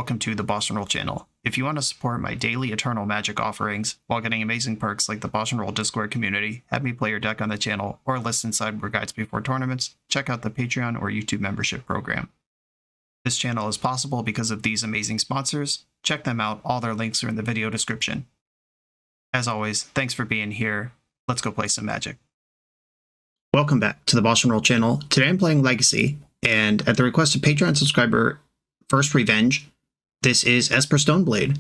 welcome to the BoshNRoll channel. If you want to support my daily Eternal Magic offerings while getting amazing perks like the BoshNRoll Discord community, have me play your deck on the channel, or listen sideboard guides before tournaments, check out the Patreon or YouTube membership program. This channel is possible because of these amazing sponsors. Check them out, all their links are in the video description. As always, thanks for being here. Let's go play some Magic. Welcome back to the BoshNRoll channel. Today I'm playing Legacy, and at the request of Patreon subscriber First Revenge, this is Esper Stonblade,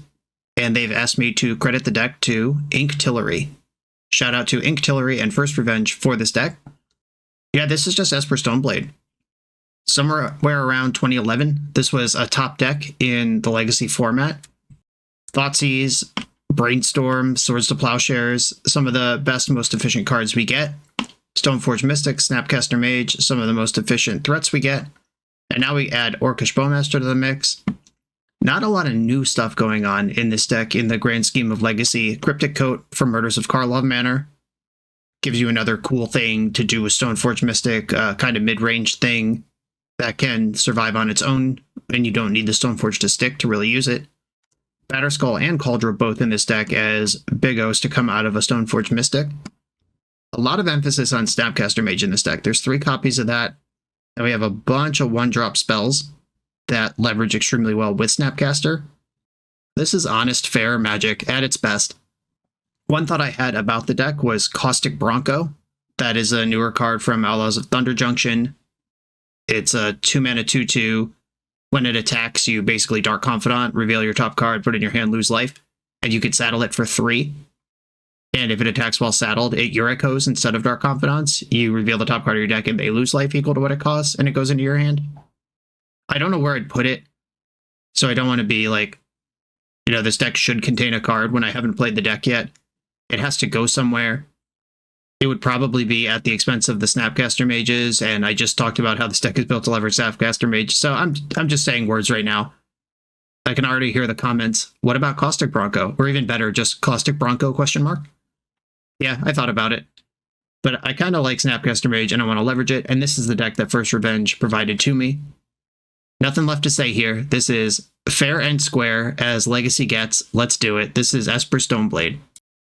and they've asked me to credit the deck to Inktillery. Shout out to Inktillery and First Revenge for this deck. Yeah, this is just Esper Stonblade. Somewhere around 2011, this was a top deck in the Legacy format. Thoughtseize, Brainstorm, Swords to Plowshares, some of the best, most efficient cards we get. Stoneforge Mystic, Snapcaster Mage, some of the most efficient threats we get. And now we add Orcish Bowmaster to the mix. Not a lot of new stuff going on in this deck in the grand scheme of Legacy. Cryptic Coat from Murders of Karlov Manor gives you another cool thing to do with Stoneforge Mystic, kind of mid-range thing that can survive on its own, and you don't need the Stoneforge to stick to really use it. Batterskull and Cauldron both in this deck as big O's to come out of a Stoneforge Mystic. A lot of emphasis on Snapcaster Mage in this deck. There's 3 copies of that. And we have a bunch of 1-drop spells that leverage extremely well with Snapcaster. This is honest, fair Magic at its best. One thought I had about the deck was Caustic Bronco. That is a newer card from Outlaws of Thunder Junction. It's a 2-mana 2/2. When it attacks, you basically Dark Confidant, reveal your top card, put it in your hand, lose life, and you could saddle it for 3. And if it attacks while saddled, it Yurikos instead of Dark Confidants. You reveal the top card of your deck and they lose life equal to what it costs, and it goes into your hand. I don't know where I'd put it, so I don't want to be like, this deck should contain a card when I haven't played the deck yet. It has to go somewhere. It would probably be at the expense of the Snapcaster Mages, and I just talked about how this deck is built to leverage Snapcaster Mage, so I'm just saying words right now. I can already hear the comments. What about Caustic Bronco? Or even better, just Caustic Bronco ? Yeah, I thought about it. But I kind of like Snapcaster Mage, and I want to leverage it, and this is the deck that First Revenge provided to me. Nothing left to say here. This is fair and square as Legacy gets. Let's do it. This is Esper Stoneblade.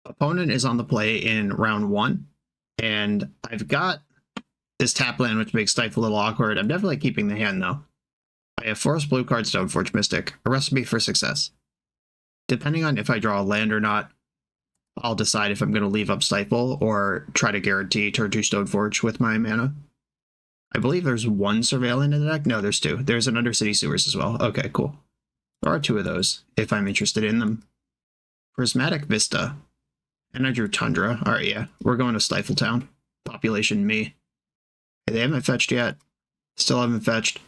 Opponent is on the play in round 1, and I've got this tap land, which makes Stifle a little awkward. I'm definitely keeping the hand, though. I have Forest Blue card Stoneforge Mystic, a recipe for success. Depending on if I draw a land or not, I'll decide if I'm going to leave up Stifle or try to guarantee turn 2 Stoneforge with my mana. I believe there's 1 Surveillant in the deck. No, there's 2. There's an Undercity Sewers as well. Okay, cool. There are 2 of those, if I'm interested in them. Prismatic Vista. And I drew Tundra. Alright, yeah. We're going to Stifle Town. Population me. They haven't fetched yet. Still haven't fetched.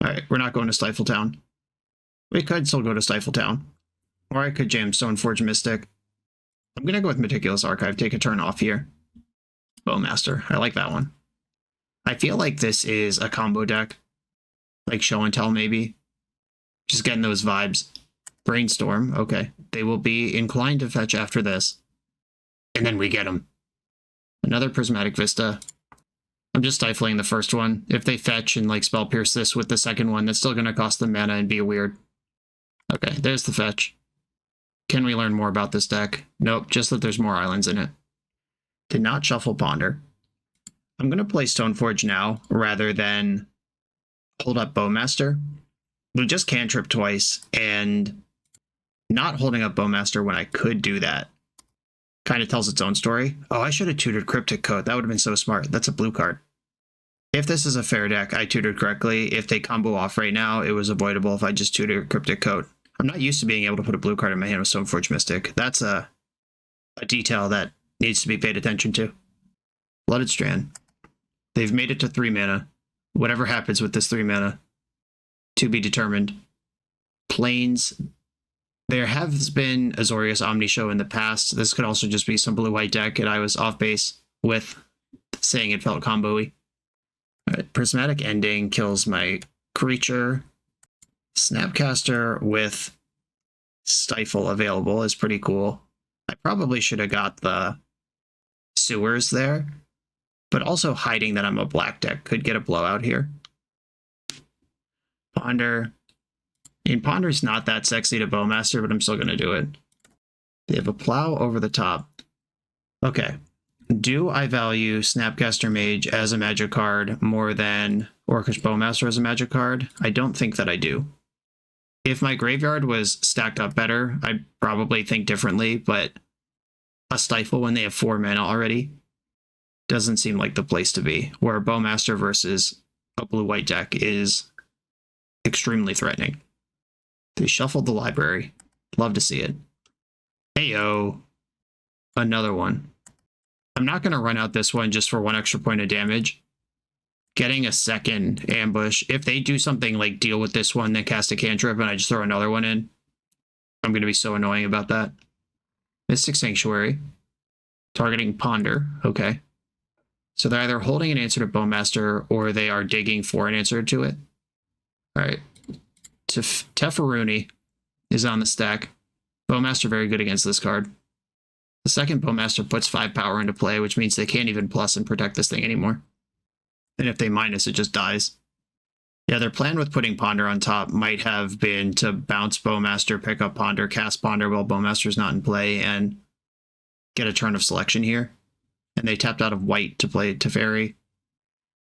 Alright, we're not going to Stifle Town. We could still go to Stifle Town. Or I could jam Stoneforge Mystic. I'm going to go with Meticulous Archive, take a turn off here. Bowmaster, I like that one. I feel like this is a combo deck. Like Show and Tell, maybe. Just getting those vibes. Brainstorm, okay. They will be inclined to fetch after this. And then we get them. Another Prismatic Vista. I'm just stifling the first one. If they fetch and Spell Pierce this with the second one, that's still going to cost them mana and be weird. Okay, there's the fetch. Can we learn more about this deck? Nope, just that there's more islands in it. Did not shuffle Ponder. I'm going to play Stoneforge now, rather than hold up Bowmaster. We just cantrip twice, and not holding up Bowmaster when I could do that kind of tells its own story. Oh, I should have tutored Cryptic Coat. That would have been so smart. That's a blue card. If this is a fair deck, I tutored correctly. If they combo off right now, it was avoidable if I just tutored Cryptic Coat. I'm not used to being able to put a blue card in my hand with Stoneforge Mystic. That's a detail that needs to be paid attention to. Blooded Strand. They've made it to 3 mana. Whatever happens with this 3 mana, to be determined. Plains. There has been Azorius Omnishow in the past. This could also just be some blue-white deck, and I was off base with saying it felt combo-y. Alright, Prismatic Ending kills my creature. Snapcaster with Stifle available is pretty cool. I probably should have got the Sewers there, but also hiding that I'm a black deck could get a blowout here. Ponder, And Ponder's not that sexy to Bowmaster, but I'm still going to do it. They have a Plow over the top. Okay. Do I value Snapcaster Mage as a magic card more than Orcish Bowmaster as a magic card? I don't think that I do. If my graveyard was stacked up better, I'd probably think differently, but a Stifle when they have 4 mana already doesn't seem like the place to be, where Bowmaster versus a blue-white deck is extremely threatening. They shuffled the library. Love to see it. Heyo. Another one. I'm not going to run out this one just for 1 extra point of damage. Getting a second ambush. If they do something like deal with this one, then cast a cantrip, and I just throw another one in, I'm going to be so annoying about that. Mystic Sanctuary. Targeting Ponder. Okay. So they're either holding an answer to Bowmaster, or they are digging for an answer to it. Alright. Teferuni is on the stack. Bowmaster very good against this card. The second Bowmaster puts 5 power into play, which means they can't even plus and protect this thing anymore. And if they minus, it just dies. Yeah, their plan with putting Ponder on top might have been to bounce Bowmaster, pick up Ponder, cast Ponder while Bowmaster's not in play, and get a turn of selection here. And they tapped out of white to play Teferi.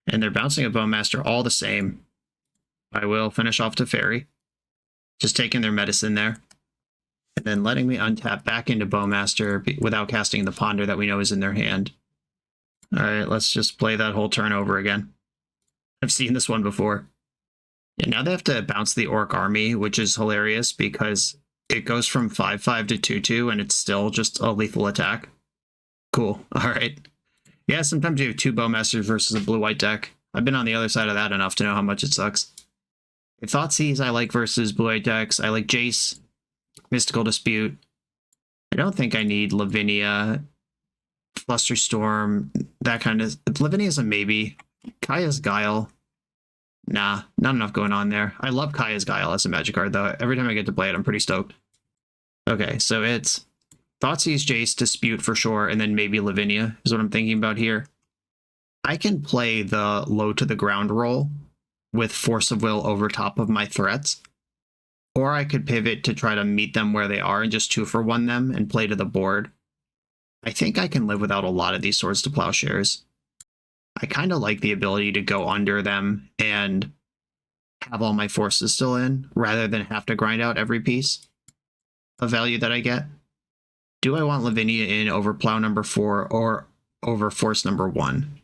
And they're bouncing a Bowmaster all the same. I will finish off Teferi. Just taking their medicine there. And then letting me untap back into Bowmaster without casting the Ponder that we know is in their hand. Alright, let's just play that whole turn over again. I've seen this one before. And now they have to bounce the Orc Army, which is hilarious because it goes from 5/5 to 2/2 and it's still just a lethal attack. Cool. Alright. Yeah, sometimes you have 2 Bowmasters versus a blue-white deck. I've been on the other side of that enough to know how much it sucks. Thoughtseize I like versus blue-white decks. I like Jace. Mystical Dispute. I don't think I need Lavinia, Flusterstorm, that kind of... Lavinia's a maybe. Kaya's Guile. Nah, not enough going on there. I love Kaya's Guile as a magic card, though. Every time I get to play it, I'm pretty stoked. Okay, so it's Thoughtseize, Jace, Dispute for sure, and then maybe Lavinia is what I'm thinking about here. I can play the low to the ground roll with Force of Will over top of my threats. Or I could pivot to try to meet them where they are and just 2-for-1 them and play to the board. I think I can live without a lot of these Swords to Plowshares. I kind of like the ability to go under them and have all my forces still in, rather than have to grind out every piece of value that I get. Do I want Lavinia in over Plow number 4 or over Force number 1?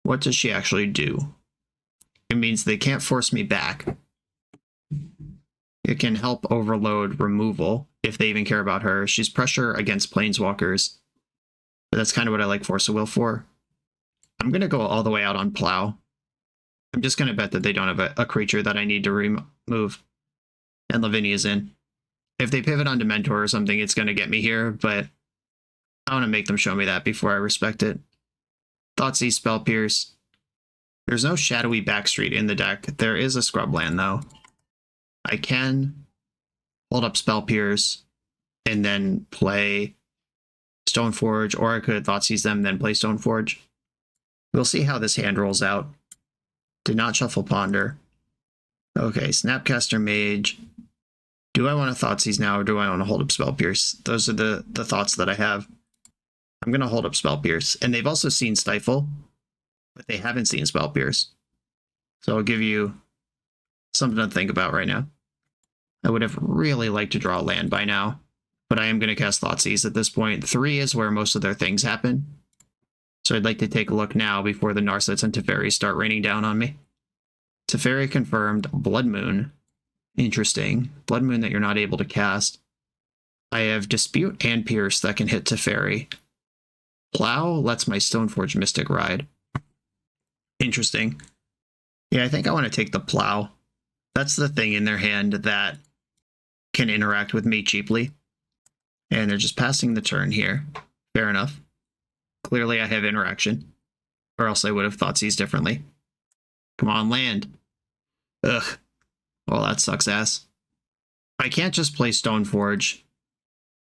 What does she actually do? It means they can't force me back. It can help overload removal, if they even care about her. She's pressure against Planeswalkers. But that's kind of what I like Force of Will for. I'm going to go all the way out on Plow. I'm just going to bet that they don't have a creature that I need to remove. And Lavinia's in. If they pivot onto Mentor or something, it's going to get me here, but I want to make them show me that before I respect it. Thoughtseize, Spell Pierce. There's no shadowy backstreet in the deck. There is a Scrubland, though. I can hold up Spell Pierce and then play Stoneforge, or I could Thoughtseize them, then play Stoneforge. We'll see how this hand rolls out. Did not shuffle Ponder. Okay, Snapcaster Mage. Do I want to Thoughtseize now, or do I want to hold up Spell Pierce? Those are the thoughts that I have. I'm going to hold up Spell Pierce. And they've also seen Stifle, but they haven't seen Spell Pierce. So I'll give you something to think about right now. I would have really liked to draw land by now, but I am going to cast Thoughtseize at this point. 3 is where most of their things happen. So I'd like to take a look now before the Narsets and Teferi start raining down on me. Teferi confirmed. Blood Moon. Interesting. Blood Moon that you're not able to cast. I have Dispute and Pierce that can hit Teferi. Plow lets my Stoneforge Mystic ride. Interesting. Yeah, I think I want to take the Plow. That's the thing in their hand that can interact with me cheaply. And they're just passing the turn here. Fair enough. Clearly I have interaction. Or else I would have Thoughtseize differently. Come on, land. Ugh. Well, that sucks ass. I can't just play Stoneforge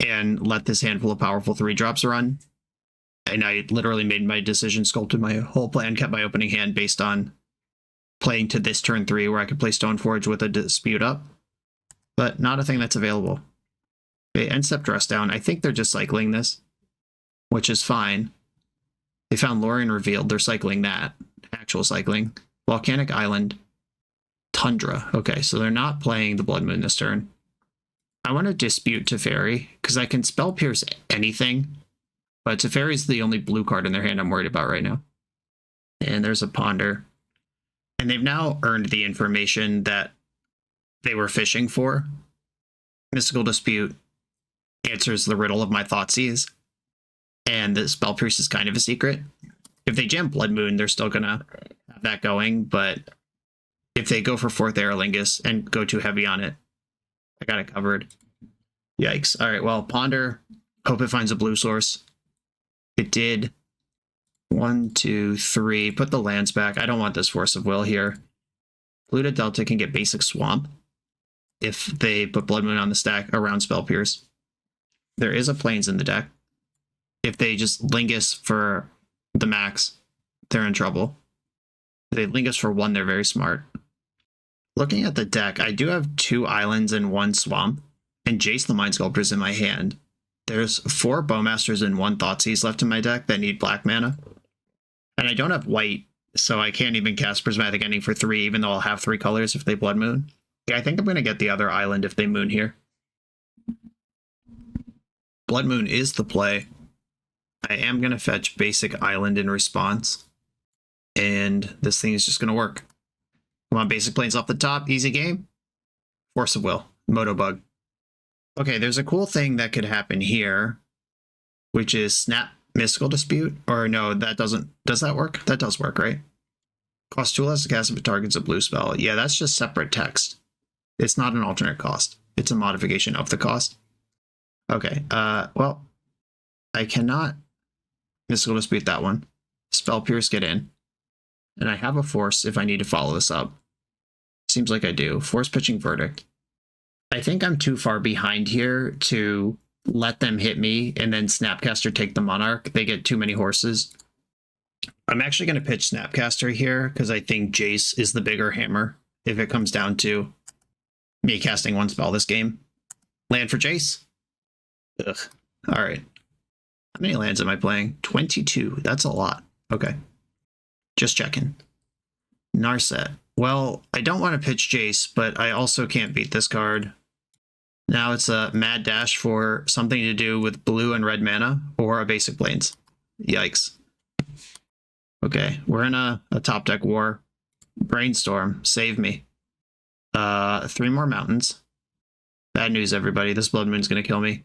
and let this handful of powerful 3-drops run. And I literally made my decision, sculpted my whole plan, kept my opening hand based on playing to this turn 3 where I could play Stoneforge with a Dispute up. but not a thing that's available. Okay, end step dress down. I think they're just cycling this, which is fine. They found Lorien Revealed. They're cycling that. Actual cycling. Volcanic Island. Tundra. Okay, so they're not playing the Blood Moon this turn. I want to dispute Teferi, because I can spell pierce anything, but Teferi's the only blue card in their hand I'm worried about right now. And there's a Ponder. And they've now earned the information that they were fishing for. Mystical Dispute answers the riddle of my Thoughtseize, and the spell pierce is kind of a secret. If they jam Blood Moon, they're still going to have that going, but if they go for 4th Aerolingus and go too heavy on it, I got it covered. Yikes. All right, well, Ponder. Hope it finds a blue source. It did. 1, 2, 3. Put the lands back. I don't want this Force of Will here. Pluto Delta can get basic Swamp if they put Blood Moon on the stack around Spell Pierce. There is a Plains in the deck. If they just Lingus for the max, they're in trouble. If they Lingus for 1, they're very smart. Looking at the deck, I do have 2 islands and 1 swamp, and Jace the Mind Sculptor is in my hand. There's 4 Bowmasters and 1 Thoughtseize left in my deck that need black mana. And I don't have white, so I can't even cast Prismatic Ending for 3, even though I'll have 3 colors if they Blood Moon. Yeah, I think I'm going to get the other island if they Moon here. Blood Moon is the play. I am going to fetch basic island in response, and this thing is just going to work. Come on, basic planes off the top. Easy game. Force of Will. Moto Bug. Okay, there's a cool thing that could happen here, which is Snap Mystical Dispute. Or no, that doesn't. Does that work? That does work, right? Cost 2 less to cast if it targets a blue spell. Yeah, that's just separate text. It's not an alternate cost. It's a modification of the cost. Okay, well, I cannot Mystical Dispute that one. Spell Pierce, get in. And I have a Force if I need to follow this up. Seems like I do. Force Pitching Verdict. I think I'm too far behind here to let them hit me and then Snapcaster take the Monarch. They get too many horses. I'm actually going to pitch Snapcaster here because I think Jace is the bigger hammer if it comes down to me casting 1 spell this game. Land for Jace? Ugh. All right. How many lands am I playing? 22. That's a lot. Okay. Just checking. Narset. Well, I don't want to pitch Jace, but I also can't beat this card. Now it's a mad dash for something to do with blue and red mana, or a basic plains. Yikes. Okay, we're in a top deck war. Brainstorm, save me. 3 more mountains. Bad news, everybody. This Blood Moon's going to kill me.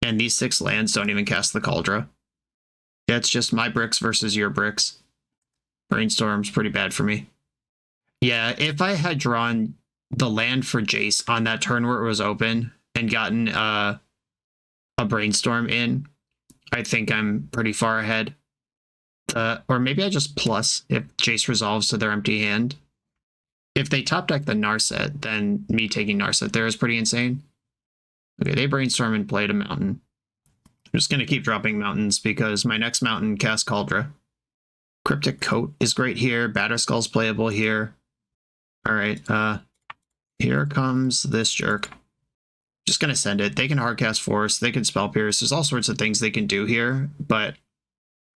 And these 6 lands don't even cast the Cauldron. Yeah, it's just my bricks versus your bricks. Brainstorm's pretty bad for me. Yeah, if I had drawn the land for Jace on that turn where it was open and gotten a Brainstorm in, I think I'm pretty far ahead. Or maybe I just plus if Jace resolves to their empty hand. If they top deck the Narset, then me taking Narset there is pretty insane. Okay, they Brainstorm and played a mountain. I'm just going to keep dropping mountains because my next mountain casts Cauldron. Cryptic Coat is great here. Batterskull's playable here. All right, here comes this jerk. Just going to send it. They can hardcast Force. They can Spell Pierce. There's all sorts of things they can do here, but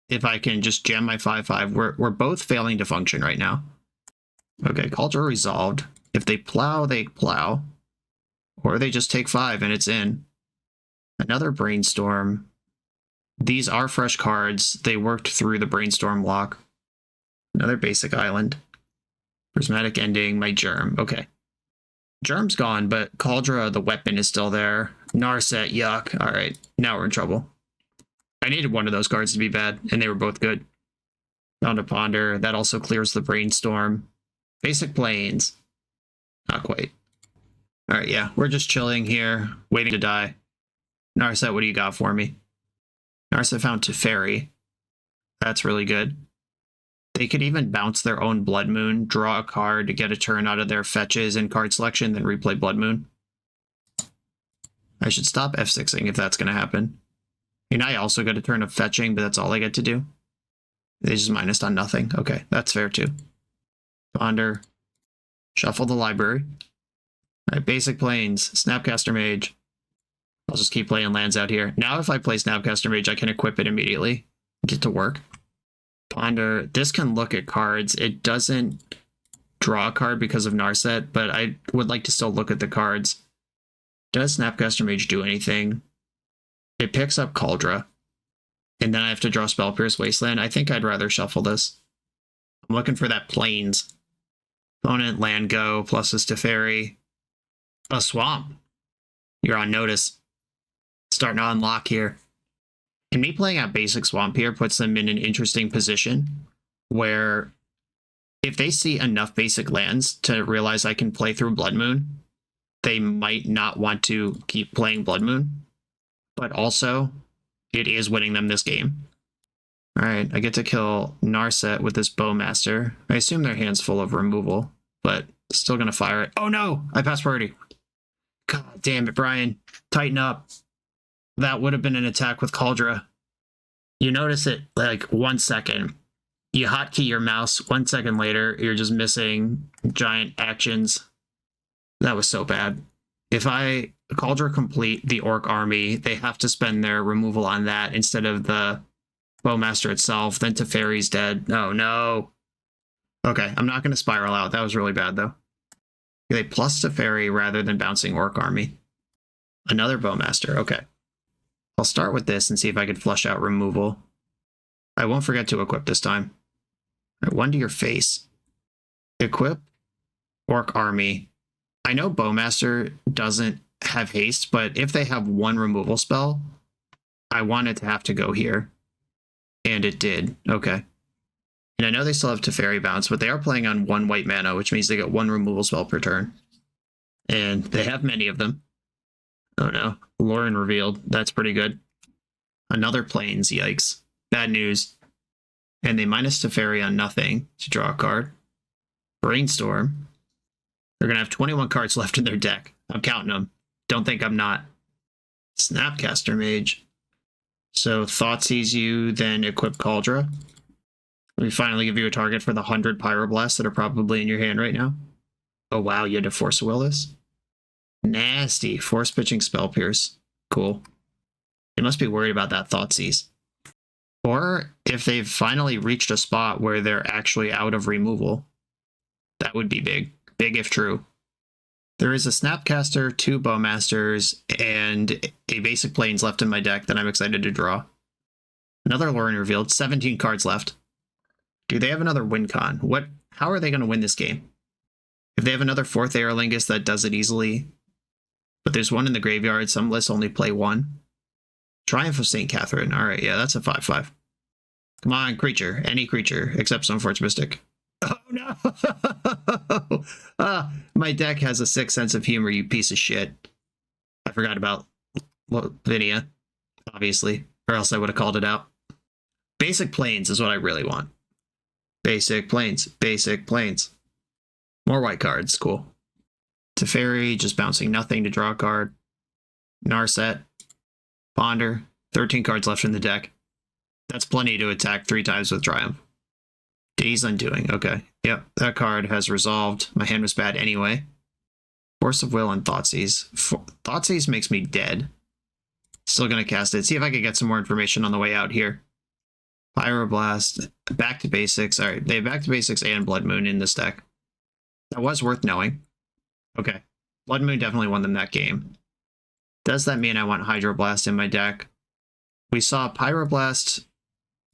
if I can just jam my 5/5, we're both failing to function right now. Okay, Cauldron resolved. If they plow, they plow. Or they just take 5 and it's in. Another Brainstorm. These are fresh cards. They worked through the Brainstorm block. Another basic island. Prismatic Ending, my Germ. Okay. Germ's gone, but Cauldron, the weapon, is still there. Narset, yuck. All right, now we're in trouble. I needed one of those cards to be bad, and they were both good. Found a Ponder. That also clears the Brainstorm. Basic Plains. Not quite. All right, yeah, we're just chilling here, waiting to die. Narset, what do you got for me? Narset found Teferi. That's really good. They could even bounce their own Blood Moon, draw a card to get a turn out of their fetches and card selection, then replay Blood Moon. I should stop F6ing if that's going to happen. And I also get a turn of fetching, but that's all I get to do. They just minus on nothing. Okay, that's fair too. Ponder. Shuffle the library. All right, basic planes, Snapcaster Mage. I'll just keep playing lands out here. Now if I play Snapcaster Mage, I can equip it immediately. Get to work. Ponder. This can look at cards. It doesn't draw a card because of Narset, but I would like to still look at the cards. Does Snapcaster Mage do anything? It picks up Kaldra. And then I have to draw Spell Pierce Wasteland. I think I'd rather shuffle this. I'm looking for that plains. Opponent, land go, plus a Teferi. A swamp. You're on notice. Starting to unlock here. And me playing out basic swamp here puts them in an interesting position where if they see enough basic lands to realize I can play through Blood Moon, they might not want to keep playing Blood Moon. But also, it is winning them this game. Alright, I get to kill Narset with this Bowmaster. I assume their hand's full of removal, but still gonna fire it. Oh no! I passed priority. God damn it, Brian. Tighten up. That would have been an attack with Kaldra. You notice it like 1 second. You hotkey your mouse, 1 second later, you're just missing giant actions. That was so bad. If I Kaldra complete the Orc army, they have to spend their removal on that instead of the Bowmaster itself. Then Teferi's dead. Oh no. Okay, I'm not going to spiral out. That was really bad though. They plus Teferi rather than bouncing Orc army. Another Bowmaster. Okay. I'll start with this and see if I can flush out removal. I won't forget to equip this time. All right, 1 to your face. Equip Orc army. I know Bowmaster doesn't have haste, but if they have 1 removal spell, I want it to have to go here. And it did. Okay. And I know they still have Teferi bounce, but they are playing on 1 white mana, which means they get 1 removal spell per turn. And they have many of them. Oh no. Lauren revealed. That's pretty good. Another plains. Yikes. Bad news. And they minus Teferi on nothing to draw a card. Brainstorm. They're going to have 21 cards left in their deck. I'm counting them. Don't think I'm not. Snapcaster Mage. So Thoughtseize you, then equip Kaldra. Let me finally give you a target for the 100 Pyroblasts that are probably in your hand right now. Oh wow, you had to Force Will this? Nasty. Force pitching Spell Pierce. Cool. They must be worried about that Thoughtseize. Or if they've finally reached a spot where they're actually out of removal. That would be big. Big if true. There is a Snapcaster, 2 Bowmasters, and a basic plains left in my deck that I'm excited to draw. Another Lauren revealed. 17 cards left. Do they have another win con? How are they going to win this game? If they have another 4th Aerolingus, that does it easily. But there's 1 in the graveyard. Some lists only play 1. Triumph of St. Catherine. Alright, yeah, that's a 5/5. Come on, creature. Any creature, except Stoneforge Mystic. Oh no! My deck has a 6th sense of humor, you piece of shit. I forgot about Vinia, obviously, or else I would have called it out. Basic plains is what I really want. Basic plains. Basic plains. More white cards. Cool. Teferi, just bouncing nothing to draw a card. Narset. Ponder. 13 cards left in the deck. That's plenty to attack 3 times with Triumph. Day's Undoing. Okay. Yep, that card has resolved. My hand was bad anyway. Force of Will and Thoughtseize. Thoughtseize makes me dead. Still gonna cast it. See if I can get some more information on the way out here. Pyroblast. Back to basics. Alright, they have Back to Basics and Blood Moon in this deck. That was worth knowing. Okay. Blood Moon definitely won them that game. Does that mean I want Hydroblast in my deck? We saw Pyroblast,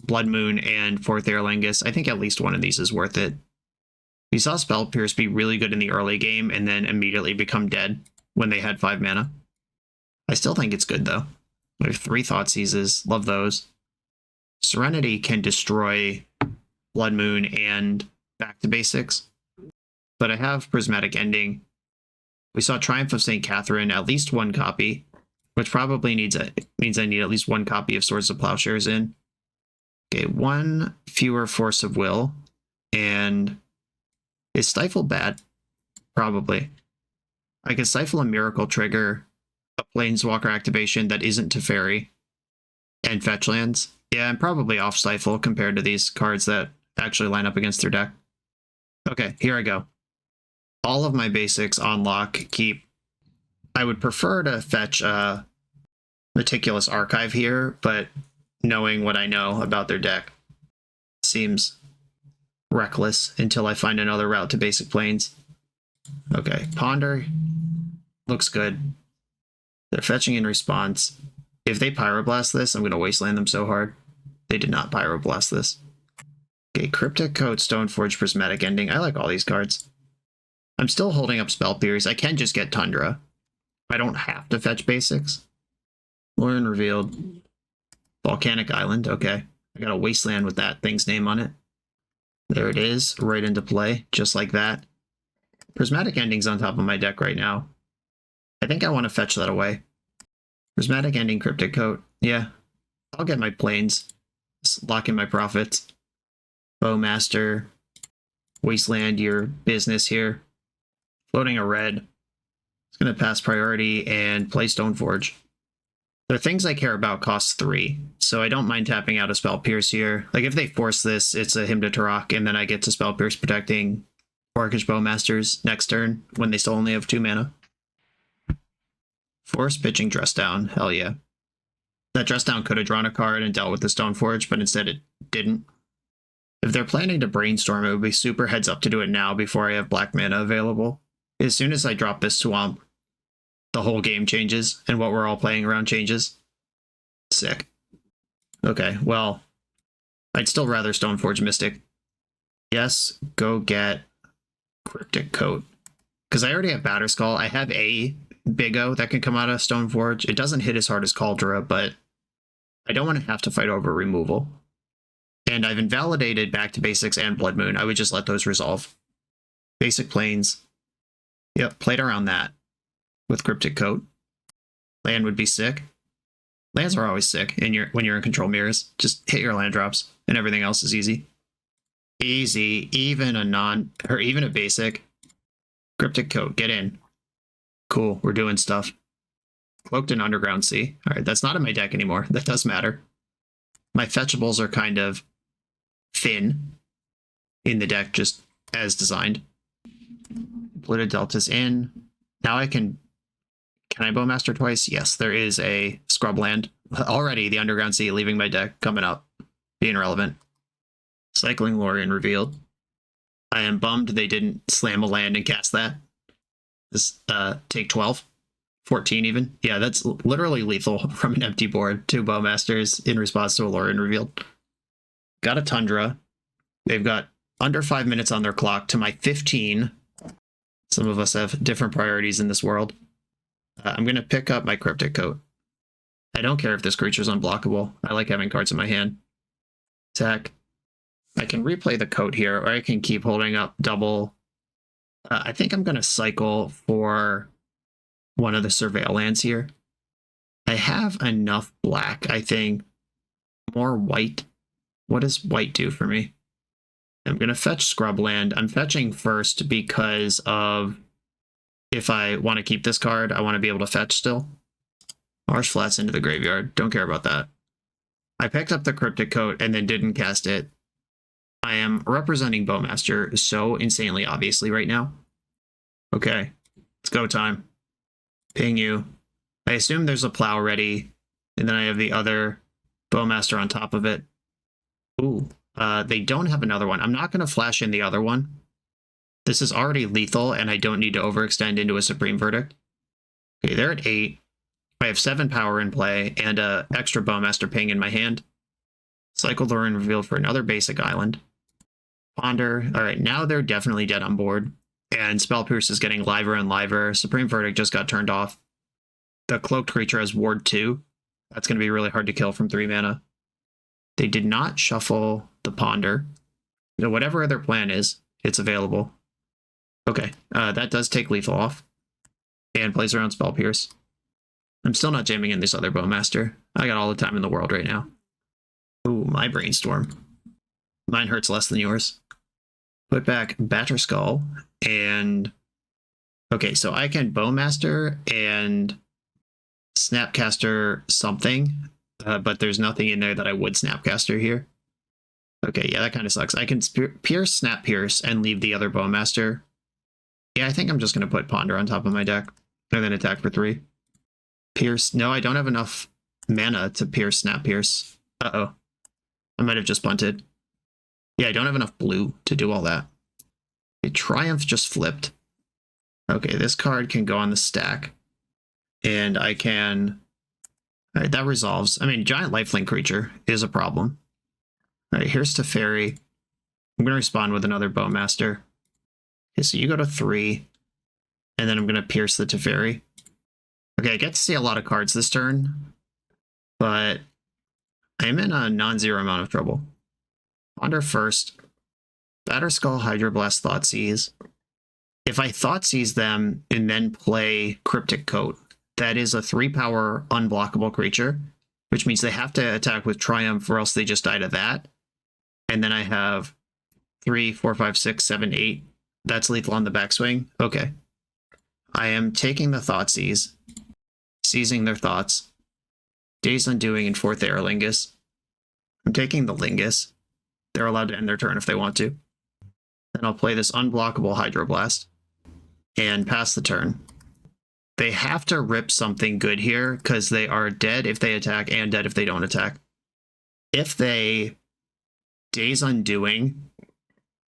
Blood Moon, and 4th Aerolingus. I think at least one of these is worth it. We saw Spell Pierce be really good in the early game and then immediately become dead when they had 5 mana. I still think it's good though. We have 3 Thoughtseizes. Love those. Serenity can destroy Blood Moon and Back to Basics. But I have Prismatic Ending. We saw Triumph of St. Catherine, at least 1 copy, which probably means I need at least 1 copy of Swords of Plowshares in. Okay, 1 fewer Force of Will. And is Stifle bad? Probably. I could Stifle a Miracle trigger, a Planeswalker activation that isn't Teferi, and fetch lands. Yeah, I'm probably off Stifle compared to these cards that actually line up against their deck. Okay, here I go. all of my basics on lock keep... I would prefer to fetch a Meticulous Archive here, but knowing what I know about their deck seems reckless until I find another route to basic planes. Okay, Ponder looks good. They're fetching in response. If they Pyroblast this, I'm going to Wasteland them so hard. They did not Pyroblast this. Okay, Cryptic Coat, Stoneforge, Prismatic Ending. I like all these cards. I'm still holding up Spell Pierce. I can just get Tundra. I don't have to fetch basics. Lauren Revealed. Volcanic Island, okay. I got a Wasteland with that thing's name on it. There it is, right into play, just like that. Prismatic Ending's on top of my deck right now. I think I want to fetch that away. Prismatic Ending, Cryptic Coat. Yeah, I'll get my planes. Just lock in my profits. Bowmaster. Wasteland your business here. Floating a red. It's going to pass priority and play Stoneforge. The things I care about cost 3, so I don't mind tapping out a Spell Pierce here. Like, if they force this, it's a Hymn to Tarok, and then I get to Spell Pierce protecting Orcish Bowmasters next turn, when they still only have 2 mana. Force Pitching Dress Down, hell yeah. That Dress Down could have drawn a card and dealt with the Stoneforge, but instead it didn't. If they're planning to Brainstorm, it would be super heads up to do it now before I have black mana available. As soon as I drop this Swamp, the whole game changes, and what we're all playing around changes. Sick. Okay, well, I'd still rather Stoneforge Mystic. Yes, go get Cryptic Coat. Because I already have Batterskull. I have a Big O that can come out of Stoneforge. It doesn't hit as hard as Caldera, but I don't want to have to fight over removal. And I've invalidated Back to Basics and Blood Moon. I would just let those resolve. Basic Plains. Yep, played around that. With Cryptic Coat. Land would be sick. Lands are always sick when you're in control mirrors. Just hit your land drops, and everything else is easy. Easy, even a basic. Cryptic Coat, get in. Cool, we're doing stuff. Cloaked in Underground Sea. Alright, that's not in my deck anymore. That does matter. My fetchables are kind of thin in the deck, just as designed. Polluted Delta's in. Now I can I Bowmaster twice? Yes, there is a Scrubland. Already the Underground Sea leaving my deck, coming up, being relevant. Cycling Lorien Revealed. I am bummed they didn't slam a land and cast that. This take 12. 14 even. Yeah, that's literally lethal from an empty board. 2 Bowmasters in response to a Lorien Revealed. Got a Tundra. They've got under 5 minutes on their clock to my 15. Some of us have different priorities in this world. I'm going to pick up my Cryptic Coat. I don't care if this creature's unblockable. I like having cards in my hand. Attack. I can replay the coat here, or I can keep holding up double. I think I'm going to cycle for one of the Surveil lands here. I have enough black, I think. More white. What does white do for me? I'm going to fetch Scrubland. I'm fetching first because of if I want to keep this card, I want to be able to fetch still. Marsh Flats into the graveyard. Don't care about that. I picked up the Cryptic Coat and then didn't cast it. I am representing Bowmaster so insanely obviously right now. Okay, it's go time. Ping you. I assume there's a Plow ready, and then I have the other Bowmaster on top of it. Ooh, they don't have another one. I'm not going to flash in the other one. This is already lethal, and I don't need to overextend into a Supreme Verdict. Okay, they're at 8. I have 7 power in play, and an extra Bowmaster ping in my hand. Cycle Lorien Revealed for another basic island. Ponder. Alright, now they're definitely dead on board. And Spell Pierce is getting liver and liver. Supreme Verdict just got turned off. The Cloaked creature has Ward 2. That's going to be really hard to kill from 3 mana. They did not shuffle the Ponder. So whatever their plan is, it's available. Okay, that does take lethal off. And plays around Spell Pierce. I'm still not jamming in this other Bowmaster. I got all the time in the world right now. Ooh, my Brainstorm. Mine hurts less than yours. Put back Batterskull and... Okay, so I can Bowmaster and Snapcaster something, but there's nothing in there that I would Snapcaster here. Okay, yeah, that kind of sucks. I can Pierce, Snap Pierce, and leave the other Bowmaster. Yeah, I think I'm just going to put Ponder on top of my deck and then attack for 3. Pierce. No, I don't have enough mana to pierce Snap Pierce. Uh-oh. I might have just bunted. Yeah, I don't have enough blue to do all that. Okay, Triumph just flipped. Okay, this card can go on the stack. And I can... Alright, that resolves. I mean, giant lifelink creature is a problem. Alright, here's Teferi. I'm going to respond with another Bowmaster. Okay, so you go to 3. And then I'm going to pierce the Teferi. Okay, I get to see a lot of cards this turn. But I'm in a non-zero amount of trouble. Ponder first. Batterskull, Hydroblast, Thoughtseize. If I Thoughtseize them and then play Cryptic Coat, that is a 3-power unblockable creature, which means they have to attack with Triumph or else they just die to that. And then I have 3, 4, 5, 6, 7, 8. That's lethal on the backswing. Okay. I am taking the Thoughtseize, seizing their thoughts, Days Undoing, and 4th Aerlingus. I'm taking the Lingus. They're allowed to end their turn if they want to. Then I'll play this unblockable Hydroblast and pass the turn. They have to rip something good here because they are dead if they attack and dead if they don't attack. If they Days Undoing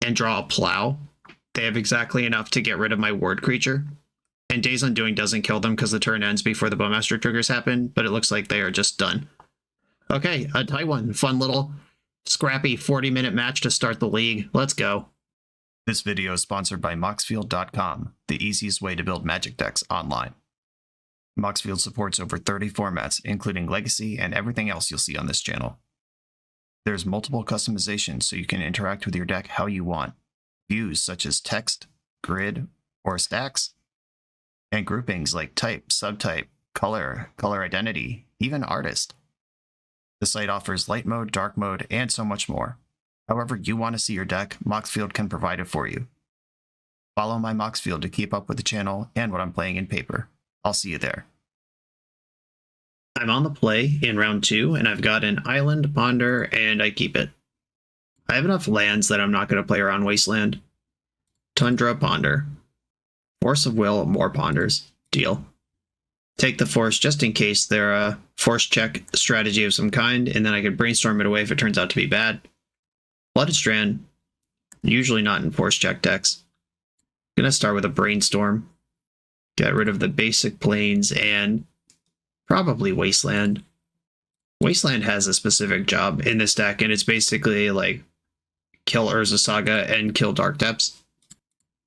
and draw a Plow, they have exactly enough to get rid of my ward creature. And Days Undoing doesn't kill them because the turn ends before the Bowmaster triggers happen, but it looks like they are just done. Okay, a tight one. Fun little scrappy 40-minute match to start the league. Let's go. This video is sponsored by Moxfield.com, the easiest way to build Magic decks online. Moxfield supports over 30 formats, including Legacy and everything else you'll see on this channel. There's multiple customizations so you can interact with your deck how you want. Views such as text, grid, or stacks, and groupings like type, subtype, color, color identity, even artist. The site offers light mode, dark mode, and so much more. However you want to see your deck, Moxfield can provide it for you. Follow my Moxfield to keep up with the channel and what I'm playing in paper. I'll see you there. I'm on the play in round 2, and I've got an Island, Ponder, and I keep it. I have enough lands that I'm not going to play around Wasteland. Tundra, Ponder. Force of Will, more Ponders. Deal. Take the Force just in case they're a Force check strategy of some kind, and then I can brainstorm it away if it turns out to be bad. Flooded Strand, usually not in Force check decks. Gonna start with a Brainstorm. Get rid of the basic planes and probably Wasteland. Wasteland has a specific job in this deck, and it's basically like kill Urza Saga and kill Dark Depths.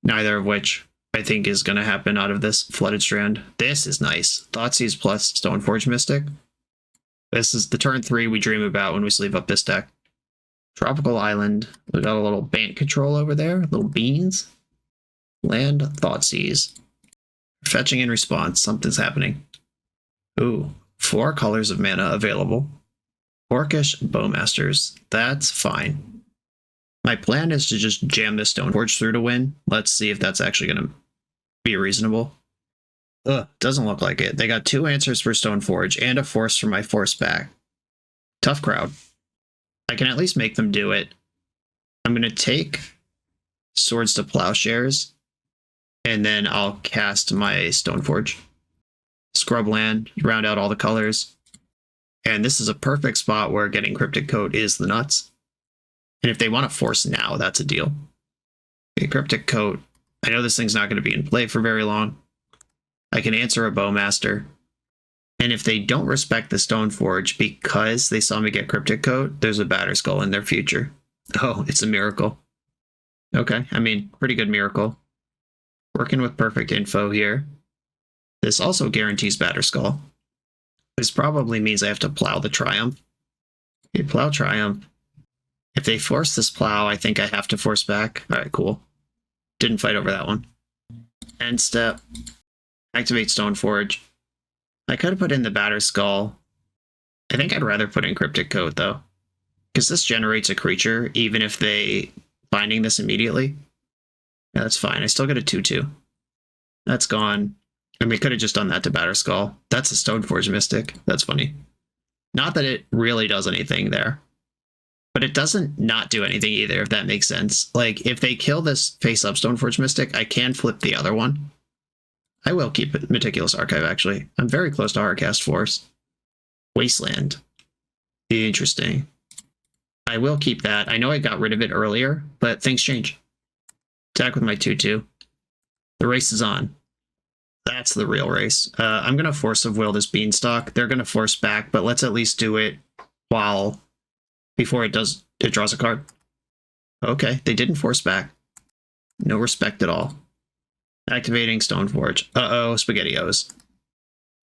Neither of which I think is going to happen out of this Flooded Strand. This is nice. Thoughtseize plus Stoneforge Mystic. This is the turn 3 we dream about when we sleeve up this deck. Tropical Island. We got a little Bant control over there. Little beans. Land, Thoughtseize. Fetching in response. Something's happening. Ooh. 4 colors of mana available. Orcish Bowmasters. That's fine. My plan is to just jam this Stoneforge through to win. Let's see if that's actually going to be reasonable. Ugh, doesn't look like it. They got 2 answers for Stoneforge and a Force for my Force back. Tough crowd. I can at least make them do it. I'm going to take Swords to Plowshares, and then I'll cast my Stoneforge. Scrubland, round out all the colors. And this is a perfect spot where getting Cryptic Coat is the nuts. And if they want to Force now, that's a deal. Okay, Cryptic Coat. I know this thing's not going to be in play for very long. I can answer a Bowmaster. And if they don't respect the Stoneforge because they saw me get Cryptic Coat, there's a Batterskull in their future. Oh, it's a miracle. Okay, I mean, pretty good miracle. Working with perfect info here. This also guarantees Batterskull. This probably means I have to plow the Triumph. Okay, plow Triumph. If they force this plow, I think I have to force back. Alright, cool. Didn't fight over that one. End step. Activate Stoneforge. I could have put in the Batterskull. I think I'd rather put in Cryptic Coat, though. Because this generates a creature, even if they binding this immediately. Yeah, that's fine. I still get a 2-2. That's gone. And we could have just done that to Batterskull. That's a Stoneforge Mystic. That's funny. Not that it really does anything there. But it doesn't not do anything either, if that makes sense. Like, if they kill this face-up Stoneforge Mystic, I can flip the other one. I will keep it Meticulous Archive, actually. I'm very close to Hardcast Force. Wasteland. Interesting. I will keep that. I know I got rid of it earlier, but things change. Attack with my 2/2. The race is on. That's the real race. I'm going to Force of Will this Beanstalk. They're going to force back, but let's at least do it before it draws a card. Okay, they didn't force back. No respect at all. Activating Stoneforge. Uh-oh, SpaghettiOs.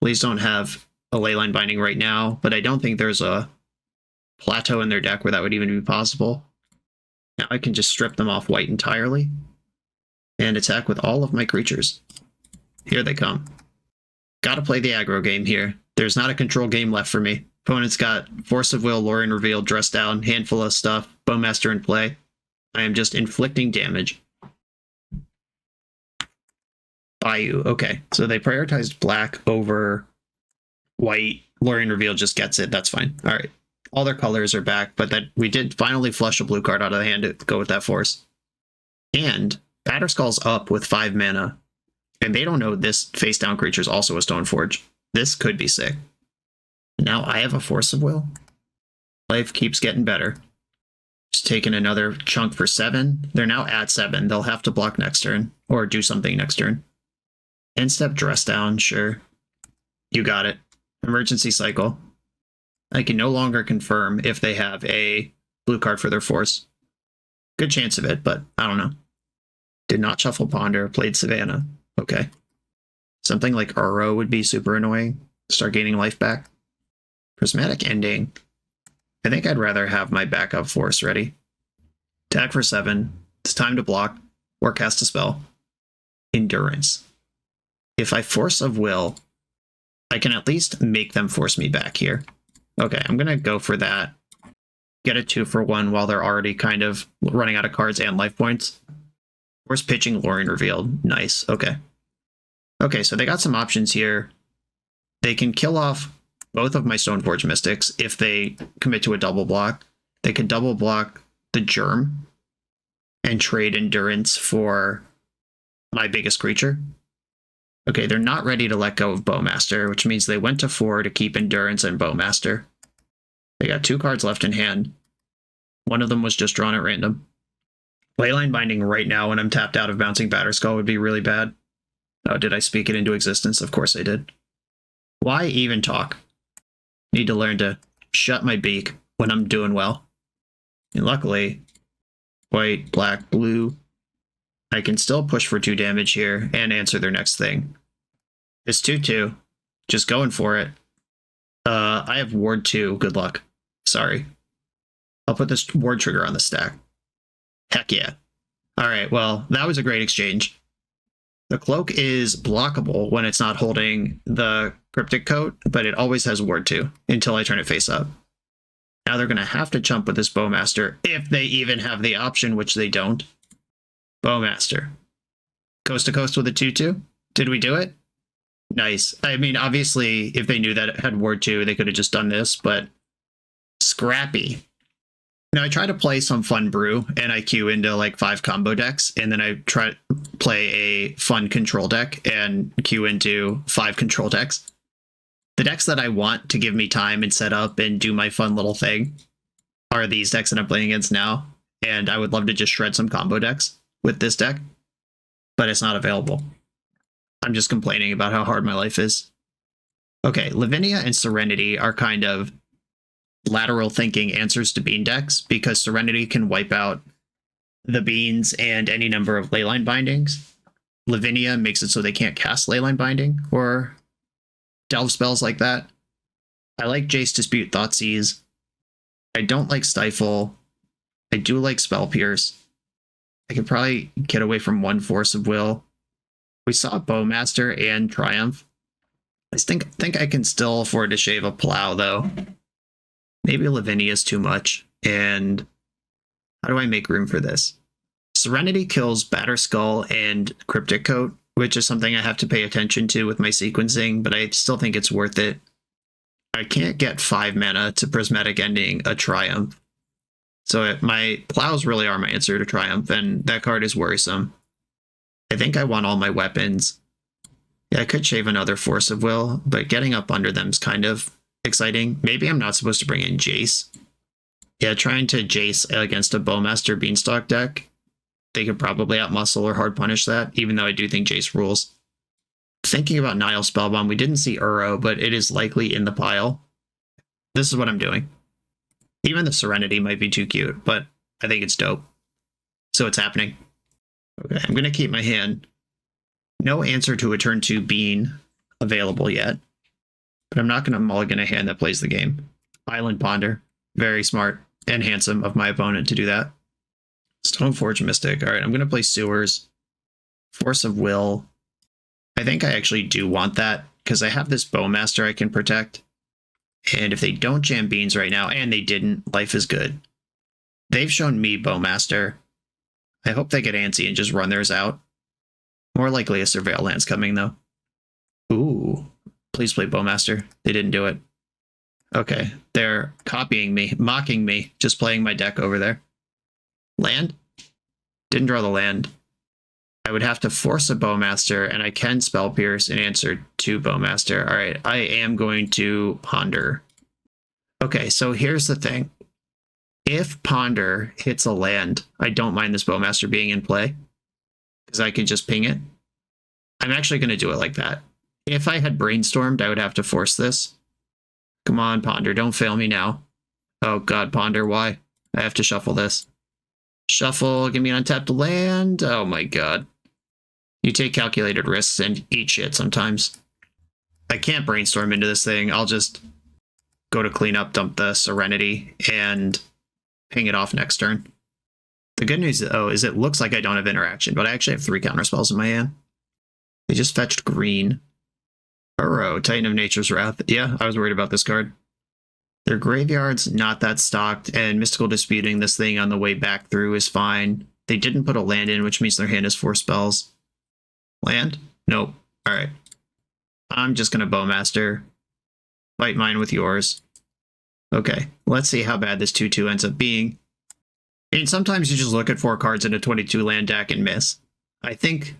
Please don't have a Leyline Binding right now, but I don't think there's a plateau in their deck where that would even be possible. Now I can just strip them off white entirely and attack with all of my creatures. Here they come. Gotta play the aggro game here. There's not a control game left for me. Opponent's got Force of Will, Lorien Reveal, Dress Down, handful of stuff, Bowmaster in play. I am just inflicting damage. Bayou, okay. So they prioritized black over white. Lorien Reveal just gets it, that's fine. All right. All their colors are back, but that we did finally flush a blue card out of the hand to go with that force. And Batterskull's up with 5 mana. And they don't know this face-down creature is also a Stoneforge. This could be sick. Now I have a Force of Will. Life keeps getting better. Just taking another chunk for 7. They're now at 7. They'll have to block next turn, or do something next turn. End step Dress Down, sure. You got it. Emergency Cycle. I can no longer confirm if they have a blue card for their force. Good chance of it, but I don't know. Did not shuffle Ponder, played Savannah. Okay. Something like Uro would be super annoying. Start gaining life back. Prismatic Ending. I think I'd rather have my backup force ready. Attack for 7. It's time to block or cast a spell. Endurance. If I Force of Will, I can at least make them force me back here. Okay, I'm going to go for that. Get a 2-for-1 while they're already kind of running out of cards and life points. Force pitching Lorien Revealed. Nice, okay. Okay, so they got some options here. They can kill off both of my Stoneforge Mystics if they commit to a double block. They could double block the Germ and trade Endurance for my biggest creature. Okay, they're not ready to let go of Bowmaster, which means they went to 4 to keep Endurance and Bowmaster. They got 2 cards left in hand. One of them was just drawn at random. Leyline Binding right now when I'm tapped out of Bouncing Batterskull would be really bad. Oh, did I speak it into existence? Of course I did. Why even talk? Need to learn to shut my beak when I'm doing well. And luckily, white, black, blue, I can still push for 2 damage here and answer their next thing. It's 2/2. Just going for it. I have Ward 2. Good luck. Sorry. I'll put this Ward trigger on the stack. Heck yeah. Alright, well, that was a great exchange. The Cloak is blockable when it's not holding the Cryptic Coat, but it always has Ward 2 until I turn it face up. Now they're going to have to chump with this Bowmaster if they even have the option, which they don't. Bowmaster. Coast to coast with a 2/2? Did we do it? Nice. I mean, obviously, if they knew that it had Ward 2, they could have just done this, but scrappy. Now, I try to play some fun brew, and I queue into like 5 combo decks, and then I try to play a fun control deck and queue into 5 control decks. The decks that I want to give me time and set up and do my fun little thing are these decks that I'm playing against now, and I would love to just shred some combo decks with this deck, but it's not available. I'm just complaining about how hard my life is. Okay, Lavinia and Serenity are kind of lateral thinking answers to Bean decks because Serenity can wipe out the Beans and any number of Leyline Bindings. Lavinia makes it so they can't cast Leyline Binding or delve spells like that. I like Jace Dispute Thoughtseize. I don't like Stifle. I do like Spell Pierce. I could probably get away from 1 Force of Will. We saw Bowmaster and Triumph. I think I can still afford to shave a Plow, though. Maybe Lavinia is too much, and how do I make room for this? Serenity kills Batterskull and Cryptic Coat, which is something I have to pay attention to with my sequencing, but I still think it's worth it. I can't get 5 mana to Prismatic Ending a Triumph. So my plows really are my answer to Triumph, and that card is worrisome. I think I want all my weapons. Yeah, I could shave another Force of Will, but getting up under them is kind of exciting. Maybe I'm not supposed to bring in Jace. Yeah, trying to Jace against a Bowmaster Beanstalk deck, they could probably outmuscle or hard punish that, even though I do think Jace rules. Thinking about Nile Spellbomb, we didn't see Uro, but it is likely in the pile. This is what I'm doing. Even the Serenity might be too cute, but I think it's dope. So it's happening. Okay, I'm going to keep my hand. No answer to a turn 2 Bean available yet, but I'm not going to mulligan a hand that plays the game. Island Ponder. Very smart and handsome of my opponent to do that. Stoneforge Mystic. All right, I'm going to play Sewers. Force of Will. I think I actually do want that because I have this Bowmaster I can protect. And if they don't jam Beans right now, and they didn't, life is good. They've shown me Bowmaster. I hope they get antsy and just run theirs out. More likely a Surveil Land's coming, though. Ooh. Please play Bowmaster. They didn't do it. Okay. They're copying me, mocking me, just playing my deck over there. Land? Didn't draw the land. I would have to force a Bowmaster, and I can Spell Pierce in answer to Bowmaster. All right, I am going to Ponder. Okay, so here's the thing. If Ponder hits a land, I don't mind this Bowmaster being in play, because I can just ping it. I'm actually going to do it like that. If I had Brainstormed, I would have to force this. Come on, Ponder, don't fail me now. Oh god, Ponder, why? I have to shuffle this. Shuffle, give me an untapped land. Oh my god. You take calculated risks and eat shit sometimes. I can't Brainstorm into this thing. I'll just go to cleanup, dump the Serenity, and ping it off next turn. The good news, though, is it looks like I don't have interaction, but I actually have 3 counterspells in my hand. They just fetched green. Uro, Titan of Nature's Wrath. Yeah, I was worried about this card. Their graveyard's not that stocked, and Mystical Disputing this thing on the way back through is fine. They didn't put a land in, which means their hand has 4 spells. Land? Nope. Alright. I'm just gonna Bowmaster. Fight mine with yours. Okay, let's see how bad this 2-2 ends up being. I mean, sometimes you just look at 4 cards in a 22 land deck and miss. I think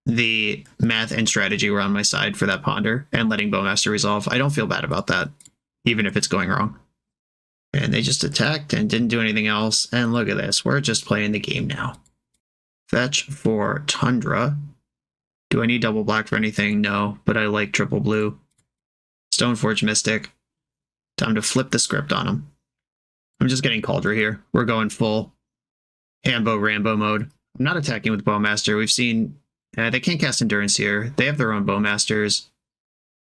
the math and strategy were on my side for that Ponder and letting Bowmaster resolve. I don't feel bad about that, even if it's going wrong. And they just attacked and didn't do anything else. And look at this. We're just playing the game now. Fetch for Tundra. Do I need double black for anything? No, but I like triple blue. Stoneforge Mystic. Time to flip the script on them. I'm just getting Cauldron here. We're going full Hambo Rambo mode. I'm not attacking with Bowmaster. We've seen they can't cast Endurance here. They have their own Bowmasters.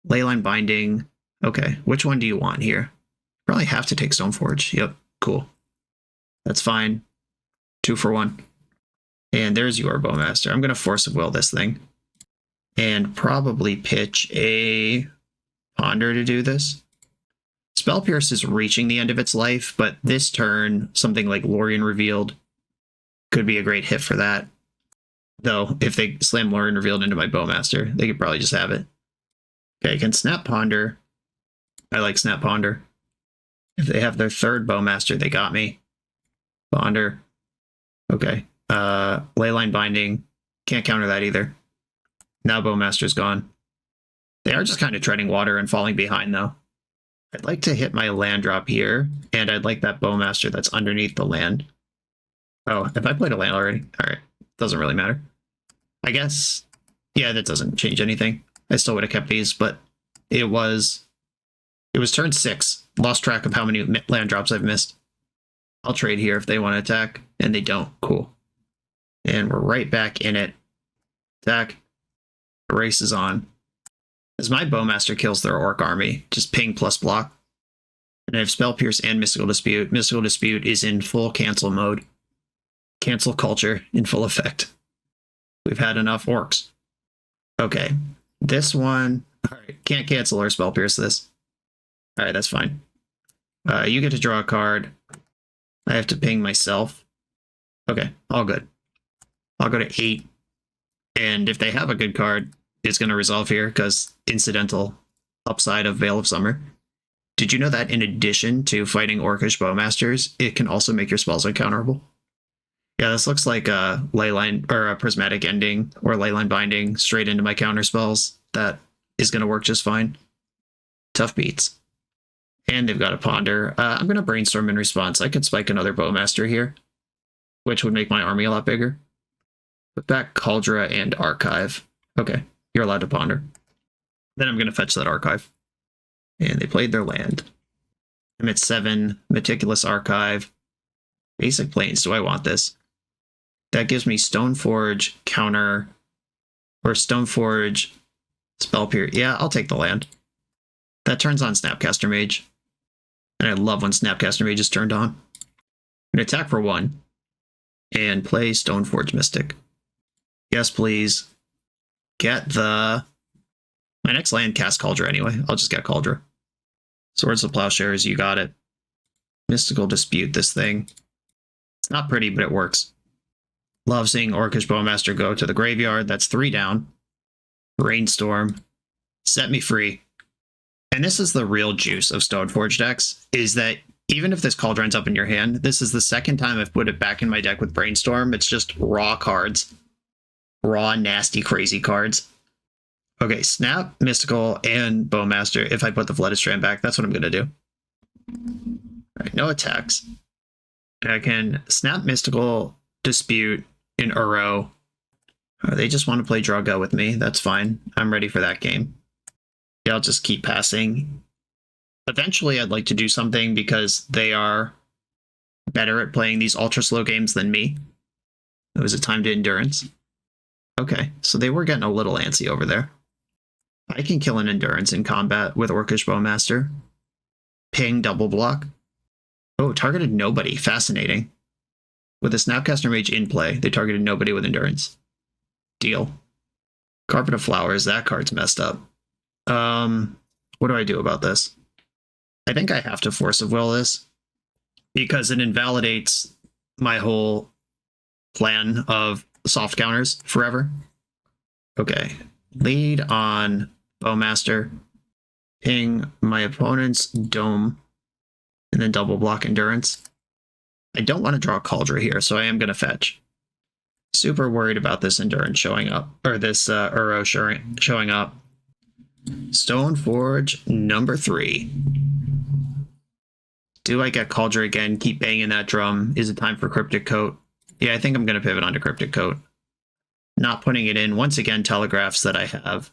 Leyline Binding. Okay, which one do you want here? Probably have to take Stoneforge. Yep, cool. That's fine. 2 for 1. And there's your Bowmaster. I'm going to Force of Will this thing. And probably pitch a Ponder to do this. Spell Pierce is reaching the end of its life, but this turn, something like Lorien Revealed could be a great hit for that. Though, if they slam Lorien Revealed into my Bowmaster, they could probably just have it. Okay, I can Snap Ponder. I like Snap Ponder. If they have their 3rd Bowmaster, they got me. Ponder. Okay. Leyline Binding. Can't counter that either. Now Bowmaster's gone. They are just kind of treading water and falling behind, though. I'd like to hit my land drop here, and I'd like that Bowmaster that's underneath the land. Oh, have I played a land already? Alright. Doesn't really matter. I guess, yeah, that doesn't change anything. I still would have kept these, but it was turn 6. Lost track of how many land drops I've missed. I'll trade here if they want to attack, and they don't. Cool. And we're right back in it. Attack. The race is on. As my Bowmaster kills their Orc army, just ping plus block. And I have Spell Pierce and Mystical Dispute. Mystical Dispute is in full cancel mode. Cancel culture in full effect. We've had enough Orcs. Okay. This one... Alright, can't cancel or Spell Pierce this. Alright, that's fine. You get to draw a card. I have to ping myself. Okay, all good. I'll go to 8. And if they have a good card, it's going to resolve here, because incidental upside of Veil of Summer. Did you know that in addition to fighting Orcish Bowmasters, it can also make your spells uncounterable? Yeah, this looks like a Leyline or a Prismatic Ending or Leyline Binding straight into my counter spells. That is going to work just fine. Tough beats. And they've got a Ponder. I'm going to Brainstorm in response. I could spike another Bowmaster here, which would make my army a lot bigger. Put back Cauldra and Archive. Okay, you're allowed to Ponder. Then I'm going to fetch that Archive. And they played their land. I'm at 7, Meticulous Archive. Basic Plains, do I want this? That gives me Stoneforge, counter, or Stoneforge, Spell Period. Yeah, I'll take the land. That turns on Snapcaster Mage. And I love when Snapcaster Mage is turned on. I'm going to attack for 1. And play Stoneforge Mystic. Yes, please. Get the... My next land cast Cauldra anyway. I'll just get Cauldra. Swords of Plowshares, you got it. Mystical Dispute, this thing. It's not pretty, but it works. Love seeing Orcish Bowmaster go to the graveyard. That's 3 down. Brainstorm. Set me free. And this is the real juice of Stoneforge decks, is that even if this Cauldra ends up in your hand, this is the second time I've put it back in my deck with Brainstorm. It's just raw cards. Raw, nasty, crazy cards. Okay, Snap, Mystical, and Bowmaster. If I put the Flooded Strand back, that's what I'm going to do. Alright, no attacks. I can Snap, Mystical, Dispute, and Uro. They just want to play Draw-Go with me. That's fine. I'm ready for that game. Yeah, I'll just keep passing. Eventually, I'd like to do something because they are better at playing these ultra-slow games than me. It was a time to Endurance. Okay, so they were getting a little antsy over there. I can kill an Endurance in combat with Orcish Bowmaster. Ping, double block. Oh, targeted nobody. Fascinating. With a Snapcaster Mage in play, they targeted nobody with Endurance. Deal. Carpet of Flowers, that card's messed up. What do I do about this? I think I have to Force of Will this, because it invalidates my whole plan of soft counters forever. Okay. Lead on Bowmaster. Ping my opponent's Dome. And then double block Endurance. I don't want to draw Cauldra here, so I am going to fetch. Super worried about this Endurance showing up, or this Uro showing up. Stoneforge number 3. Do I get Cauldra again? Keep banging that drum. Is it time for Cryptic Coat? Yeah, I think I'm going to pivot onto Cryptic Coat. Not putting it in, once again, telegraphs that I have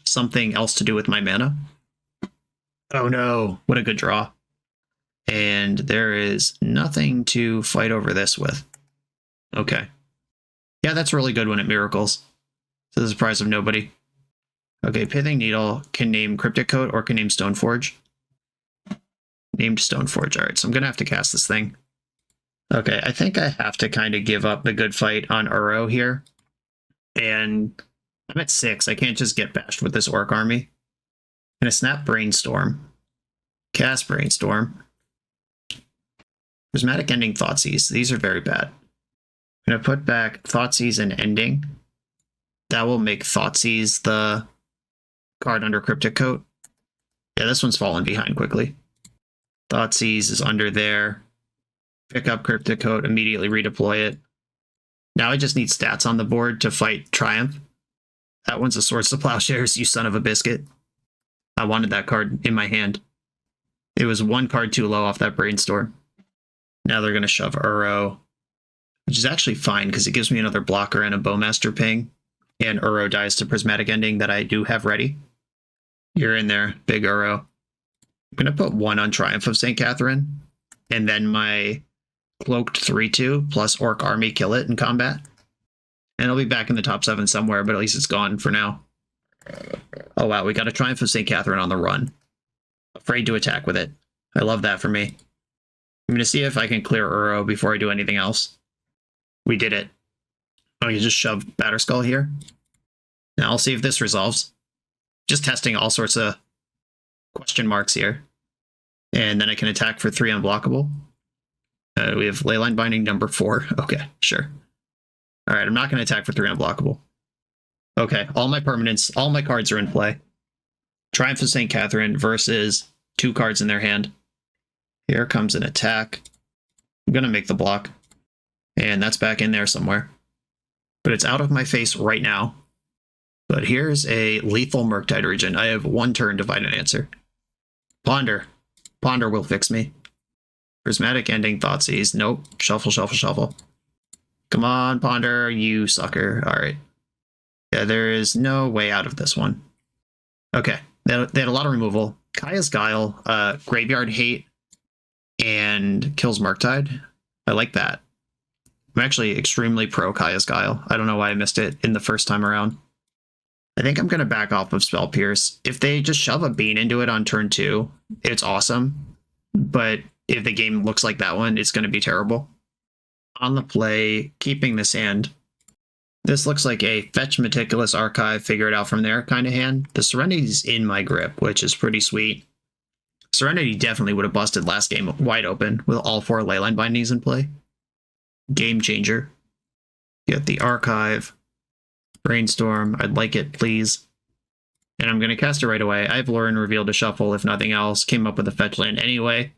something else to do with my mana. Oh no, what a good draw. And there is nothing to fight over this with. Okay. Yeah, that's really good when it miracles. To the surprise of nobody. Okay, Pithing Needle can name Cryptic Coat or can name Stoneforge. Named Stoneforge. Alright, so I'm going to have to cast this thing. Okay, I think I have to kind of give up the good fight on Uro here. And I'm at 6. I can't just get bashed with this Orc army. I'm going to snap Brainstorm. Cast Brainstorm. Prismatic Ending, Thoughtseize. These are very bad. I'm going to put back Thoughtseize and Ending. That will make Thoughtseize the card under Cryptic Coat. Yeah, this one's fallen behind quickly. Thoughtseize is under there. Pick up Cryptic Coat, immediately redeploy it. Now I just need stats on the board to fight Triumph. That one's a Swords to Plowshares, you son of a biscuit. I wanted that card in my hand. It was 1 card too low off that Brainstorm. Now they're going to shove Uro, which is actually fine because it gives me another blocker and a Bowmaster ping. And Uro dies to Prismatic Ending that I do have ready. You're in there, big Uro. I'm going to put 1 on Triumph of St. Catherine. And then my Cloaked 3-2 plus Orc Army kill it in combat. And it'll be back in the top 7 somewhere, but at least it's gone for now. Oh wow, we got a Triumph of St. Catherine on the run. Afraid to attack with it. I love that for me. I'm going to see if I can clear Uro before I do anything else. We did it. Oh, you just shoved Batterskull here? Now I'll see if this resolves. Just testing all sorts of question marks here. And then I can attack for 3 unblockable. We have Leyline Binding number 4. Okay, sure. Alright, I'm not going to attack for 3 unblockable. Okay, all my permanents, all my cards are in play. Triumph of St. Catherine versus 2 cards in their hand. Here comes an attack. I'm going to make the block. And that's back in there somewhere. But it's out of my face right now. But here's a lethal Murktide Regent. I have 1 turn to find an answer. Ponder. Ponder will fix me. Prismatic Ending, Thoughtseize. Nope. Shuffle, shuffle, shuffle. Come on, Ponder, you sucker. Alright. Yeah, there is no way out of this one. Okay. They had a lot of removal. Kaya's Guile, Graveyard Hate, and kills Murktide. I like that. I'm actually extremely pro Kaya's Guile. I don't know why I missed it in the first time around. I think I'm going to back off of Spell Pierce. If they just shove a Bean into it on turn 2, it's awesome. But if the game looks like that one, it's going to be terrible. On the play, keeping this hand. This looks like a fetch Meticulous Archive, figure it out from there kind of hand. The Serenity's in my grip, which is pretty sweet. Serenity definitely would have busted last game wide open with all 4 Leyline Bindings in play. Game changer. Get the Archive. Brainstorm. I'd like it, please. And I'm going to cast it right away. I have Lauren Reveal to shuffle, if nothing else. Came up with a fetch land anyway.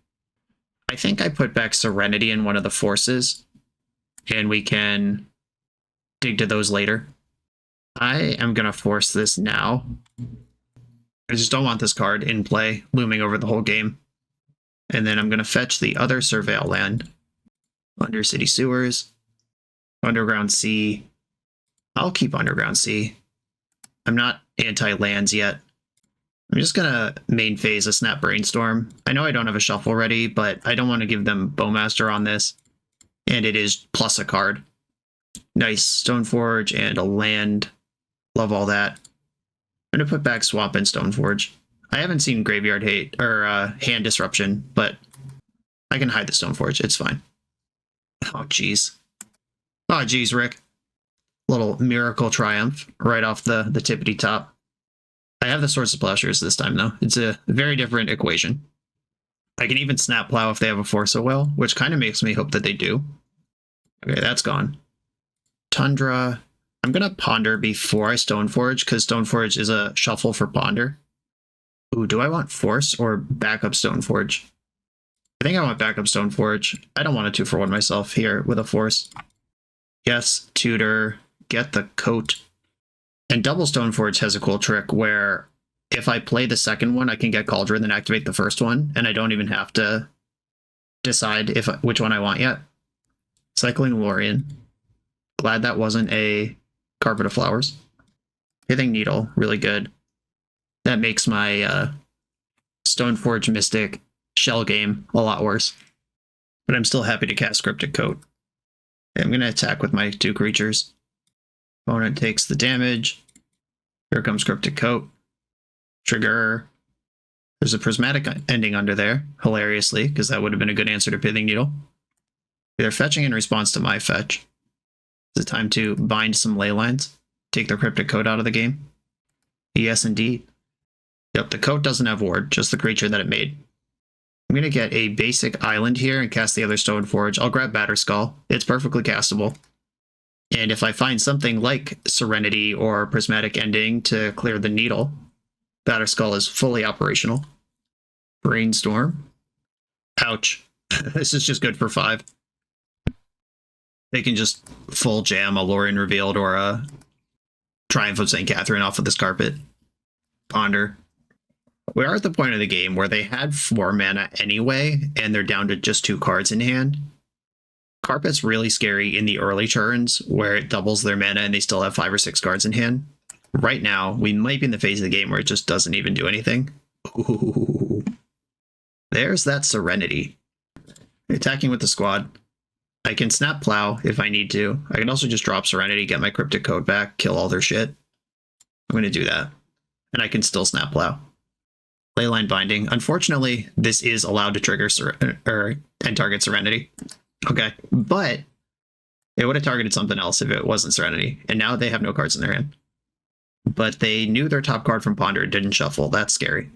I think I put back Serenity in one of the forces. And we can dig to those later. I am going to force this now. I just don't want this card in play, looming over the whole game. And then I'm going to fetch the other Surveil land. Undercity Sewers. Underground Sea. I'll keep Underground Sea. I'm not anti-lands yet. I'm just going to main phase a Snap Brainstorm. I know I don't have a shuffle ready, but I don't want to give them Bowmaster on this. And it is plus a card. Nice Stoneforge and a land. Love all that. I'm going to put back Swamp and Stoneforge. I haven't seen Graveyard Hate or Hand Disruption, but I can hide the Stoneforge. It's fine. Oh, jeez. Oh, jeez, Rick. Little Miracle Triumph right off the tippity top. I have the Swords of Plowshares this time, though. It's a very different equation. I can even Snap Plow if they have a Force of Will, which kind of makes me hope that they do. Okay, that's gone. Tundra. I'm going to Ponder before I Stoneforge, because Stoneforge is a shuffle for Ponder. Ooh, do I want Force or backup Stoneforge? I think I want backup Stoneforge. I don't want a 2-for-1 myself here with a Force. Yes, Tutor. Get the coat. And double Stoneforge has a cool trick where if I play the second one, I can get Cauldron, then activate the first one, and I don't even have to decide which one I want yet. Cycling Lorien. Glad that wasn't a Carpet of Flowers. Pithing Needle, really good. That makes my Stoneforge Mystic shell game a lot worse. But I'm still happy to cast Cryptic Coat. I'm going to attack with my 2 creatures. Opponent takes the damage. Here comes Cryptic Coat. Trigger. There's a Prismatic Ending under there, hilariously, because that would have been a good answer to Pithing Needle. They're fetching in response to my fetch. Is it time to bind some ley lines? Take their Cryptic Coat out of the game? Yes, indeed. Yep, the coat doesn't have ward, just the creature that it made. I'm going to get a basic island here and cast the other Stoneforge. I'll grab Batterskull. It's perfectly castable. And if I find something like Serenity or Prismatic Ending to clear the needle, Batterskull is fully operational. Brainstorm. Ouch. This is just good for 5. They can just full jam a Lorien Revealed or a Triumph of St. Catherine off of this carpet. Ponder. We are at the point of the game where they had 4 mana anyway, and they're down to just 2 cards in hand. Carpet's really scary in the early turns, where it doubles their mana and they still have 5 or 6 cards in hand. Right now, we might be in the phase of the game where it just doesn't even do anything. Ooh. There's that Serenity. Attacking with the squad. I can Snap Plow if I need to. I can also just drop Serenity, get my Cryptic Code back, kill all their shit. I'm going to do that. And I can still Snap Plow. Leyline Binding. Unfortunately, this is allowed to trigger and target Serenity. Okay, but it would have targeted something else if it wasn't Serenity. And now they have no cards in their hand. But they knew their top card from Ponder and didn't shuffle. That's scary.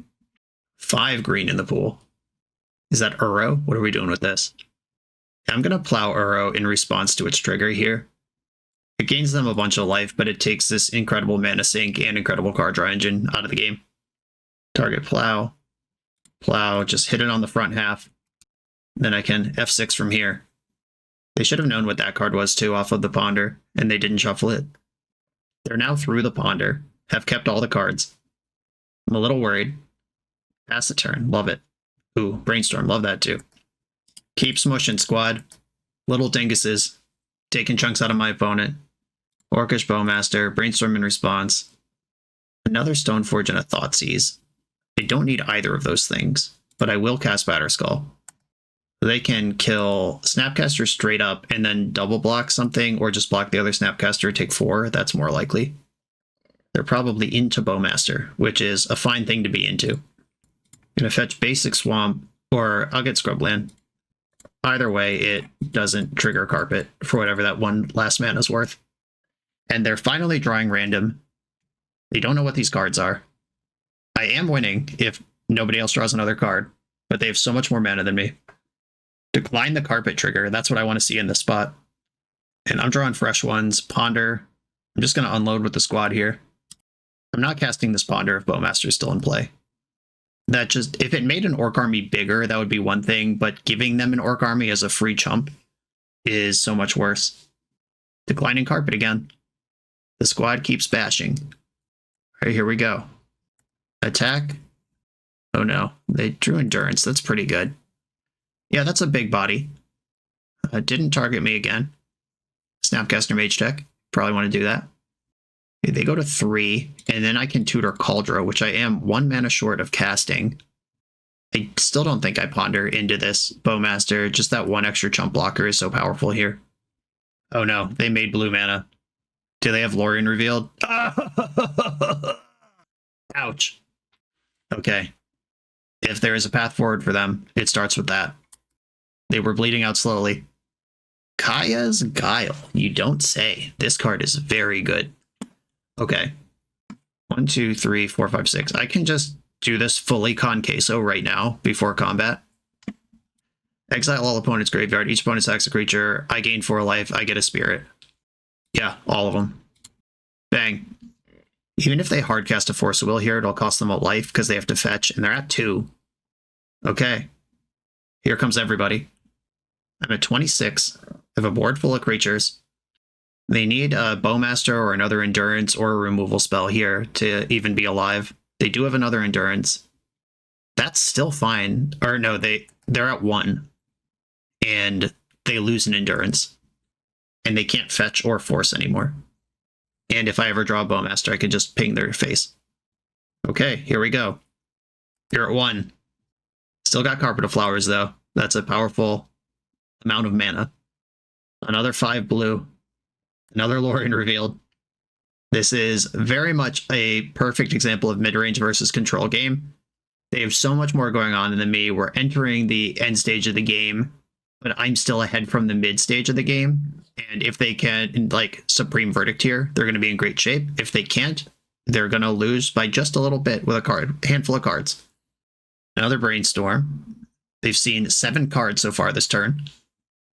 5 green in the pool. Is that Uro? What are we doing with this? I'm going to plow Uro in response to its trigger here. It gains them a bunch of life, but it takes this incredible mana sink and incredible card draw engine out of the game. Target plow. Plow, just hit it on the front half. Then I can F6 from here. They should have known what that card was too off of the Ponder, and they didn't shuffle it. They're now through the Ponder, have kept all the cards. I'm a little worried. Pass the turn, love it. Ooh, Brainstorm, love that too. Keep smushing, squad. Little dinguses, taking chunks out of my opponent. Orcish Bowmaster, Brainstorm in response. Another Stoneforge and a Thoughtseize. I don't need either of those things, but I will cast Batterskull. They can kill Snapcaster straight up and then double block something, or just block the other Snapcaster, take 4. That's more likely. They're probably into Bowmaster, which is a fine thing to be into. I'm gonna fetch basic Swamp, or I'll get Scrubland. Either way, it doesn't trigger Carpet for whatever that one last mana is worth. And they're finally drawing random. They don't know what these cards are. I am winning if nobody else draws another card, but they have so much more mana than me. Decline the Carpet trigger. That's what I want to see in this spot. And I'm drawing fresh ones. Ponder. I'm just going to unload with the squad here. I'm not casting this Ponder if Bowmaster is still in play. That just, if it made an Orc army bigger, that would be one thing, but giving them an Orc army as a free chump is so much worse. Declining Carpet again. The squad keeps bashing. All right, here we go. Attack. Oh no, they drew Endurance. That's pretty good. Yeah, that's a big body. Didn't target me again. Snapcaster Mage deck. Probably want to do that. Okay, they go to 3, and then I can tutor Cauldron, which I am 1 mana short of casting. I still don't think I ponder into this Bowmaster. Just that 1 extra chump blocker is so powerful here. Oh no, they made blue mana. Do they have Lorien revealed? Ouch. Okay. If there is a path forward for them, it starts with that. They were bleeding out slowly. Kaya's Guile. You don't say. This card is very good. Okay. 1, 2, 3, 4, 5, 6. I can just do this fully Conqueso right now before combat. Exile all opponent's graveyard. Each opponent attacks a creature. I gain 4 life. I get a spirit. Yeah, all of them. Bang. Even if they hardcast a Force of Will here, it'll cost them a life because they have to fetch, and they're at 2. Okay. Here comes everybody. I'm at 26. I have a board full of creatures. They need a Bowmaster or another Endurance or a removal spell here to even be alive. They do have another Endurance. That's still fine. Or no, they're at 1. And they lose an Endurance. And they can't fetch or force anymore. And if I ever draw a Bowmaster, I could just ping their face. Okay, here we go. You're at 1. Still got Carpet of Flowers, though. That's a powerful amount of mana. Another 5 blue. Another Lorien revealed. This is very much a perfect example of mid-range versus control game. They have so much more going on than me. We're entering the end stage of the game, but I'm still ahead from the mid stage of the game. And if they can, like, Supreme Verdict here, they're going to be in great shape. If they can't, they're going to lose by just a little bit with a handful of cards. Another Brainstorm. They've seen 7 cards so far this turn.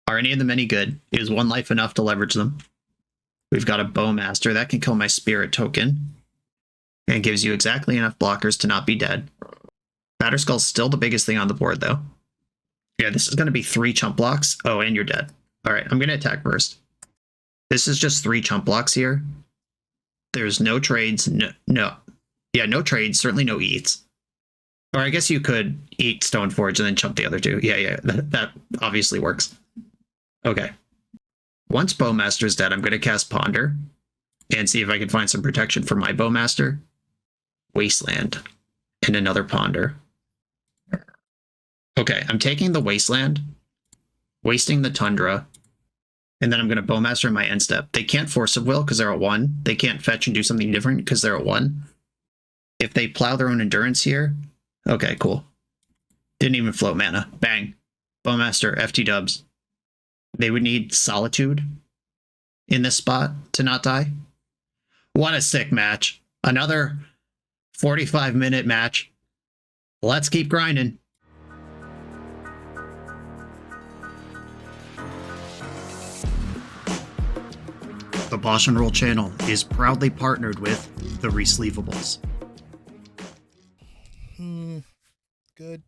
Are any of them any good? Is 1 life enough to leverage them? We've got a Bowmaster. That can kill my Spirit token. And gives you exactly enough blockers to not be dead. Batterskull's still the biggest thing on the board, though. Yeah, this is going to be 3 chump blocks. Oh, and you're dead. All right, I'm going to attack first. This is just 3 chump blocks here. There's no trades. No. Yeah, no trades. Certainly no eats. Or I guess you could eat Stoneforge and then chump the other 2. Yeah, that obviously works. Okay. Once Bowmaster's dead, I'm going to cast Ponder and see if I can find some protection for my Bowmaster. Wasteland. And another Ponder. Okay, I'm taking the Wasteland, wasting the Tundra, and then I'm going to Bowmaster in my end step. They can't Force of Will because they're at 1. They can't fetch and do something different because they're at 1. If they plow their own Endurance here, okay, cool. Didn't even float mana. Bang. Bowmaster, FT dubs. They would need Solitude in this spot to not die. What a sick match. Another 45-minute match. Let's keep grinding. The BoshNRoll channel is proudly partnered with the Resleevables. Good.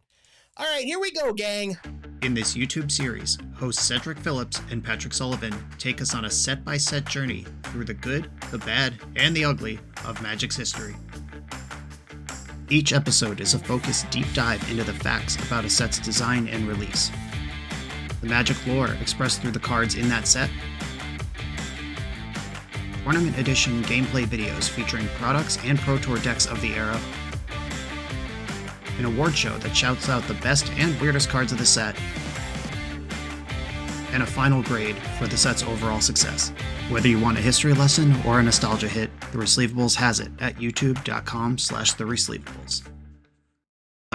All right, here we go, gang. In this YouTube series, hosts Cedric Phillips and Patrick Sullivan take us on a set-by-set journey through the good, the bad, and the ugly of Magic's history. Each episode is a focused deep dive into the facts about a set's design and release, the Magic lore expressed through the cards in that set, Tournament Edition gameplay videos featuring products and Pro Tour decks of the era, an award show that shouts out the best and weirdest cards of the set, and a final grade for the set's overall success. Whether you want a history lesson or a nostalgia hit, The Receivables has it at youtube.com/thereceivables.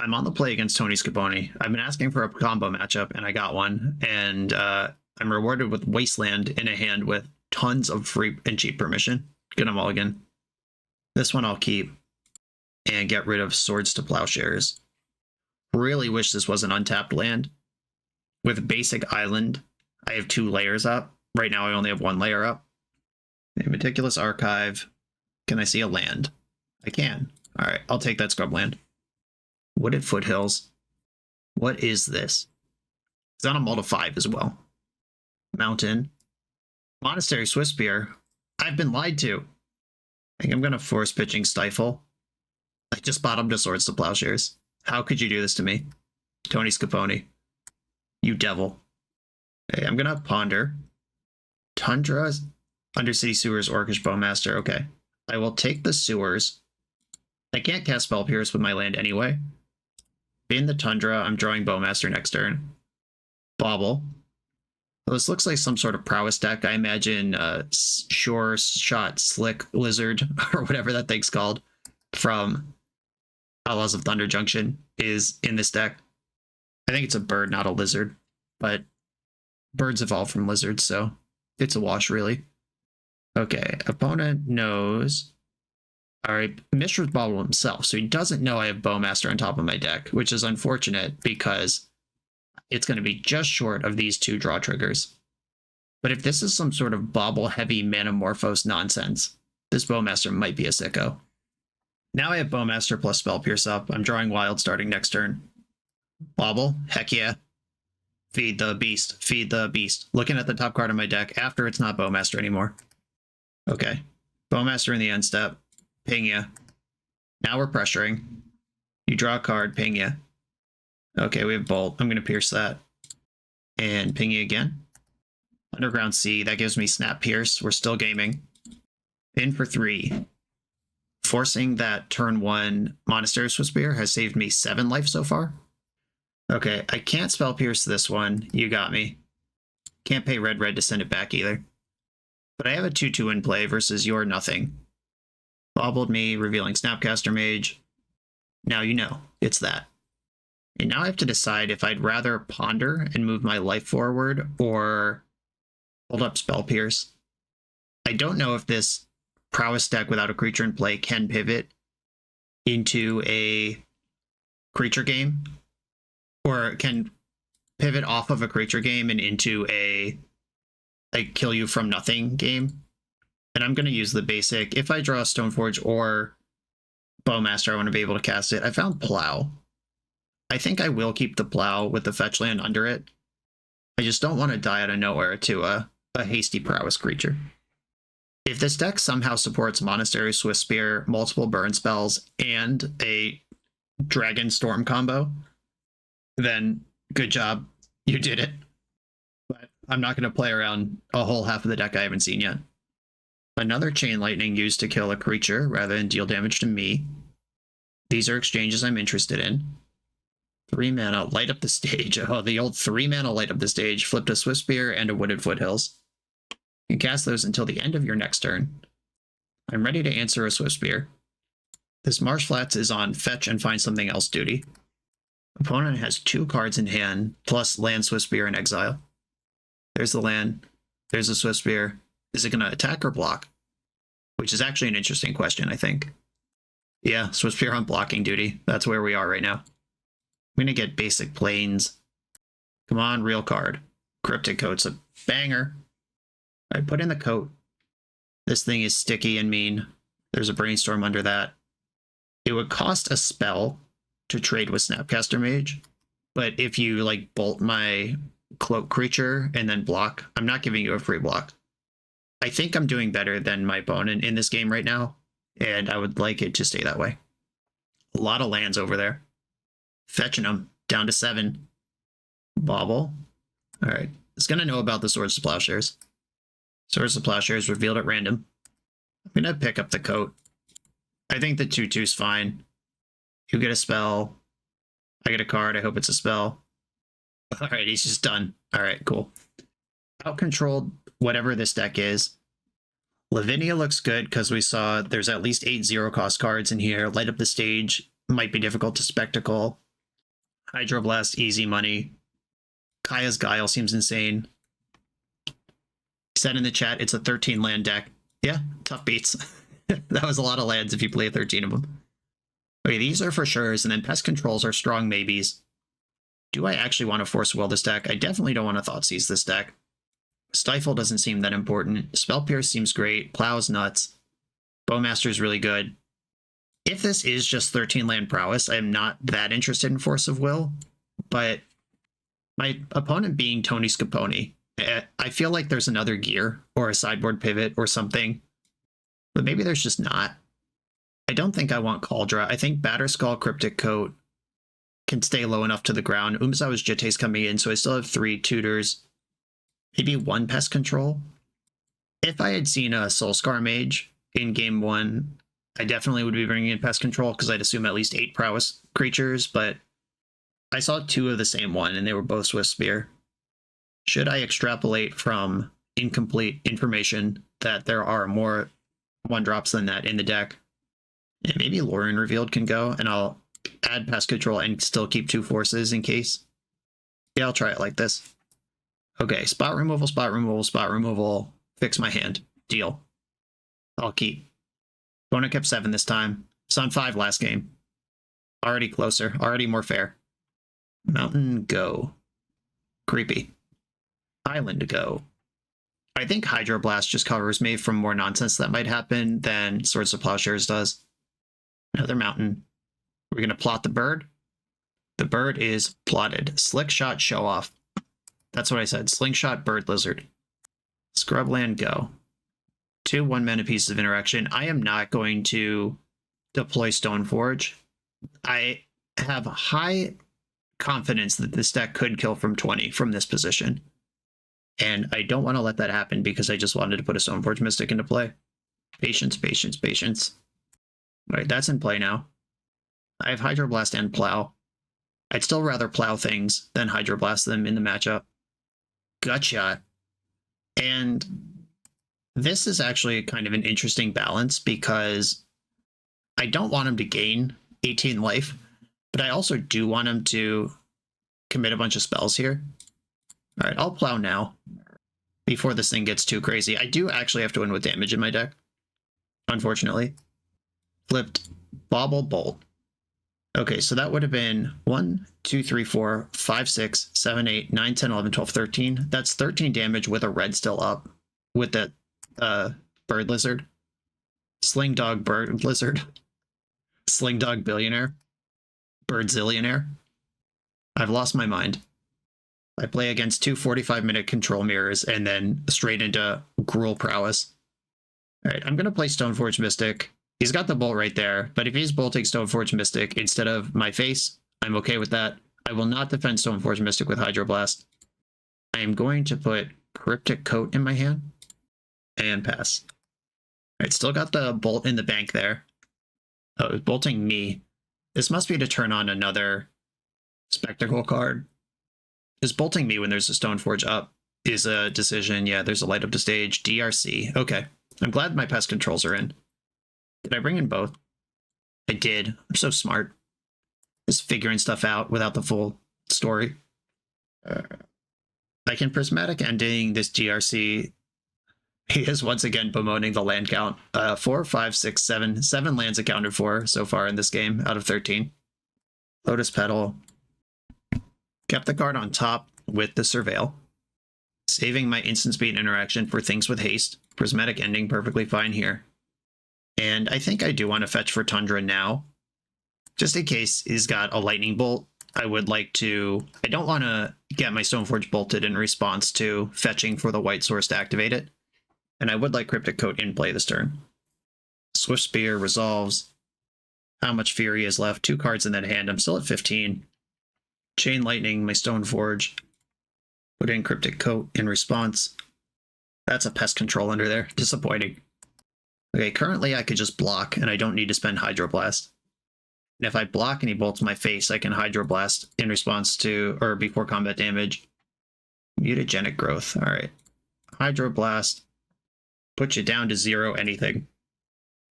I'm on the play against Tony Scaponi. I've been asking for a combo matchup, and I got one, and I'm rewarded with Wasteland in a hand with tons of free and cheap permission. Get them all again. This one I'll keep and get rid of Swords to Plowshares. Really wish this was an untapped land. With basic island, I have 2 layers up. Right now I only have 1 layer up. A Meticulous Archive. Can I see a land? I can. Alright, I'll take that scrub land. Wooded Foothills. What is this? It's on a mull to 5 as well. Mountain. Monastery Swiftspear. I've been lied to. I think I'm going to force pitching Stifle. I just bottomed to Swords to Plowshares. How could you do this to me? Tony Scaponi. You devil. Okay, I'm going to ponder. Tundra, Undercity Sewers, Orcish Bowmaster. Okay. I will take the Sewers. I can't cast Spell Pierce with my land anyway. In the Tundra, I'm drawing Bowmaster next turn. Bobble. Well, this looks like some sort of prowess deck. I imagine Sure Shot Slick Lizard, or whatever that thing's called, from Outlaws of Thunder Junction is in this deck. I think it's a bird, not a lizard, but birds evolve from lizards, so it's a wash, really. Okay, opponent knows. Alright, Mishra's Bobble himself, so he doesn't know I have Bowmaster on top of my deck, which is unfortunate because it's going to be just short of these 2 draw triggers. But if this is some sort of bobble-heavy Manamorphose nonsense, this Bowmaster might be a sicko. Now I have Bowmaster plus Spell Pierce up. I'm drawing Wild starting next turn. Bobble? Heck yeah. Feed the beast. Feed the beast. Looking at the top card of my deck after it's not Bowmaster anymore. Okay. Bowmaster in the end step. Ping ya. Now we're pressuring. You draw a card, ping ya. Okay, we have Bolt. I'm going to pierce that. And ping ya again. Underground Sea. That gives me Snap Pierce. We're still gaming. In for 3. Forcing that turn 1 Monastery Swiftspear has saved me 7 life so far. Okay, I can't Spell Pierce this one. You got me. Can't pay red to send it back either. But I have a 2/2 in play versus your nothing. Bobbled me, revealing Snapcaster Mage. Now you know. It's that. And now I have to decide if I'd rather ponder and move my life forward or hold up Spell Pierce. I don't know if this prowess deck without a creature in play can pivot into a creature game, or can pivot off of a creature game and into a kill you from nothing game. And I'm going to use the basic. If I draw Stoneforge or Bowmaster, I want to be able to cast it. I found Plow. I think I will keep the Plow with the fetch land under it. I just don't want to die out of nowhere to a hasty prowess creature. If this deck somehow supports Monastery Swiftspear, multiple burn spells, and a Dragon Storm combo, then good job. You did it. But I'm not going to play around a whole half of the deck I haven't seen yet. Another Chain Lightning used to kill a creature rather than deal damage to me. These are exchanges I'm interested in. 3 mana, light up the stage. Oh, the old 3 mana light up the stage. Flipped a Swiftspear and a Wooded Foothills. You can cast those until the end of your next turn. I'm ready to answer a Swiftspear. This Marsh Flats is on fetch and find something else duty. Opponent has 2 cards in hand, plus land Swiftspear in exile. There's the land. There's a Swiftspear. Is it going to attack or block? Which is actually an interesting question, I think. Yeah, Swiftspear on blocking duty. That's where we are right now. I'm going to get basic planes. Come on, real card. Cryptic Coat's a banger. I put in the coat. This thing is sticky and mean. There's a Brainstorm under that. It would cost a spell to trade with Snapcaster Mage, but if you like bolt my cloak creature and then block, I'm not giving you a free block. I think I'm doing better than my opponent in this game right now, and I would like it to stay that way. A lot of lands over there. Fetching them down to 7. Bobble. All right. It's going to know about the Swords to Plowshares. Swords to Plowshares revealed at random. I'm going to pick up the coat. I think the 2/2's fine. You get a spell. I get a card. I hope it's a spell. All right, he's just done. All right, cool. Out-controlled whatever this deck is. Lavinia looks good because we saw there's at least 8 0-cost cards in here. Light Up the Stage might be difficult to spectacle. Hydroblast, easy money. Kaya's Guile seems insane. Said in the chat, it's a 13 land deck. Yeah, tough beats. That was a lot of lands if you play 13 of them. Okay, these are for sures, and then Pest Controls are strong maybes. Do I actually want to Force Will this deck? I definitely don't want to Thoughtseize this deck. Stifle doesn't seem that important. Spell Pierce seems great. Plow's nuts. Bowmaster's really good. If this is just 13 land prowess, I am not that interested in Force of Will, but my opponent being Tony Scaponi, I feel like there's another gear or a sideboard pivot or something, but maybe there's just not. I don't think I want Cauldra. I think Batterskull, Cryptic Coat can stay low enough to the ground. Umezawa's Jite's coming in, so I still have 3 tutors. Maybe 1 Pest Control. If I had seen a Soulscar Mage in game 1, I definitely would be bringing in Pest Control because I'd assume at least 8 prowess creatures, but I saw 2 of the same one and they were both Swift Spear. Should I extrapolate from incomplete information that there are more 1-drops than that in the deck? And maybe Lorien Revealed can go, and I'll add Pest Control and still keep 2 forces in case. Yeah, I'll try it like this. Okay, spot removal, spot removal, spot removal. Fix my hand. Deal. I'll keep. Opponent kept 7 this time. It's on 5 last game. Already closer. Already more fair. Mountain, go. Creepy. Island, go. I think Hydroblast just covers me from more nonsense that might happen than Swords to Plowshares does. Another mountain. We're going to plot the bird. The bird is plotted. Slick Shot, Show Off. That's what I said. Slingshot, Bird Lizard. Scrubland, go. 2 1-mana pieces of interaction. I am not going to deploy Stoneforge. I have high confidence that this deck could kill from 20 from this position. And I don't want to let that happen because I just wanted to put a Stoneforge Mystic into play. Patience, patience, patience. All right, that's in play now. I have Hydroblast and Plow. I'd still rather Plow things than Hydroblast them in the matchup. Gutshot. And this is actually kind of an interesting balance because I don't want him to gain 18 life, but I also do want him to commit a bunch of spells here. All right, I'll Plow now before this thing gets too crazy. I do actually have to win with damage in my deck, unfortunately. Flipped Bobble, Bolt. Okay, so that would have been 1, 2, 3, 4, 5, 6, 7, 8, 9, 10, 11, 12, 13. That's 13 damage with a red still up with that Bird Lizard. Sling Dog Bird Lizard. Sling Dog Billionaire. Bird Zillionaire. I've lost my mind. I play against 2 45-minute control mirrors and then straight into Gruul Prowess. All right, I'm going to play Stoneforge Mystic. He's got the bolt right there, but if he's bolting Stoneforge Mystic instead of my face, I'm okay with that. I will not defend Stoneforge Mystic with Hydroblast. I am going to put Cryptic Coat in my hand and pass. All right, still got the bolt in the bank there. Oh, it's bolting me. This must be to turn on another Spectacle card. Is bolting me when there's a Stoneforge up is a decision. Yeah, there's a Light Up the Stage. DRC. Okay. I'm glad my Pest Controls are in. Did I bring in both? I did. I'm so smart. Just figuring stuff out without the full story. I can Prismatic Ending this GRC. He is once again bemoaning the land count. 4, 5, 6, 7. 7 lands accounted for so far in this game out of 13. Lotus Petal. Kept the card on top with the Surveil. Saving my instant speed interaction for things with haste. Prismatic Ending perfectly fine here. And I think I do want to fetch for Tundra now. Just in case he's got a Lightning Bolt I would like to... I don't want to get my Stoneforge bolted in response to fetching for the white source to activate it. And I would like Cryptic Coat in play this turn. Swift Spear resolves. How much Fury is left? 2 cards in that hand. I'm still at 15. Chain Lightning, my Stoneforge. Put in Cryptic Coat in response. That's a pest control under there. Disappointing. Okay, currently I could just block, and I don't need to spend Hydroblast. And if I block and he bolts my face, I can Hydroblast in response to, or before combat damage. Mutagenic Growth. All right. Hydroblast. Put you down to 0 anything.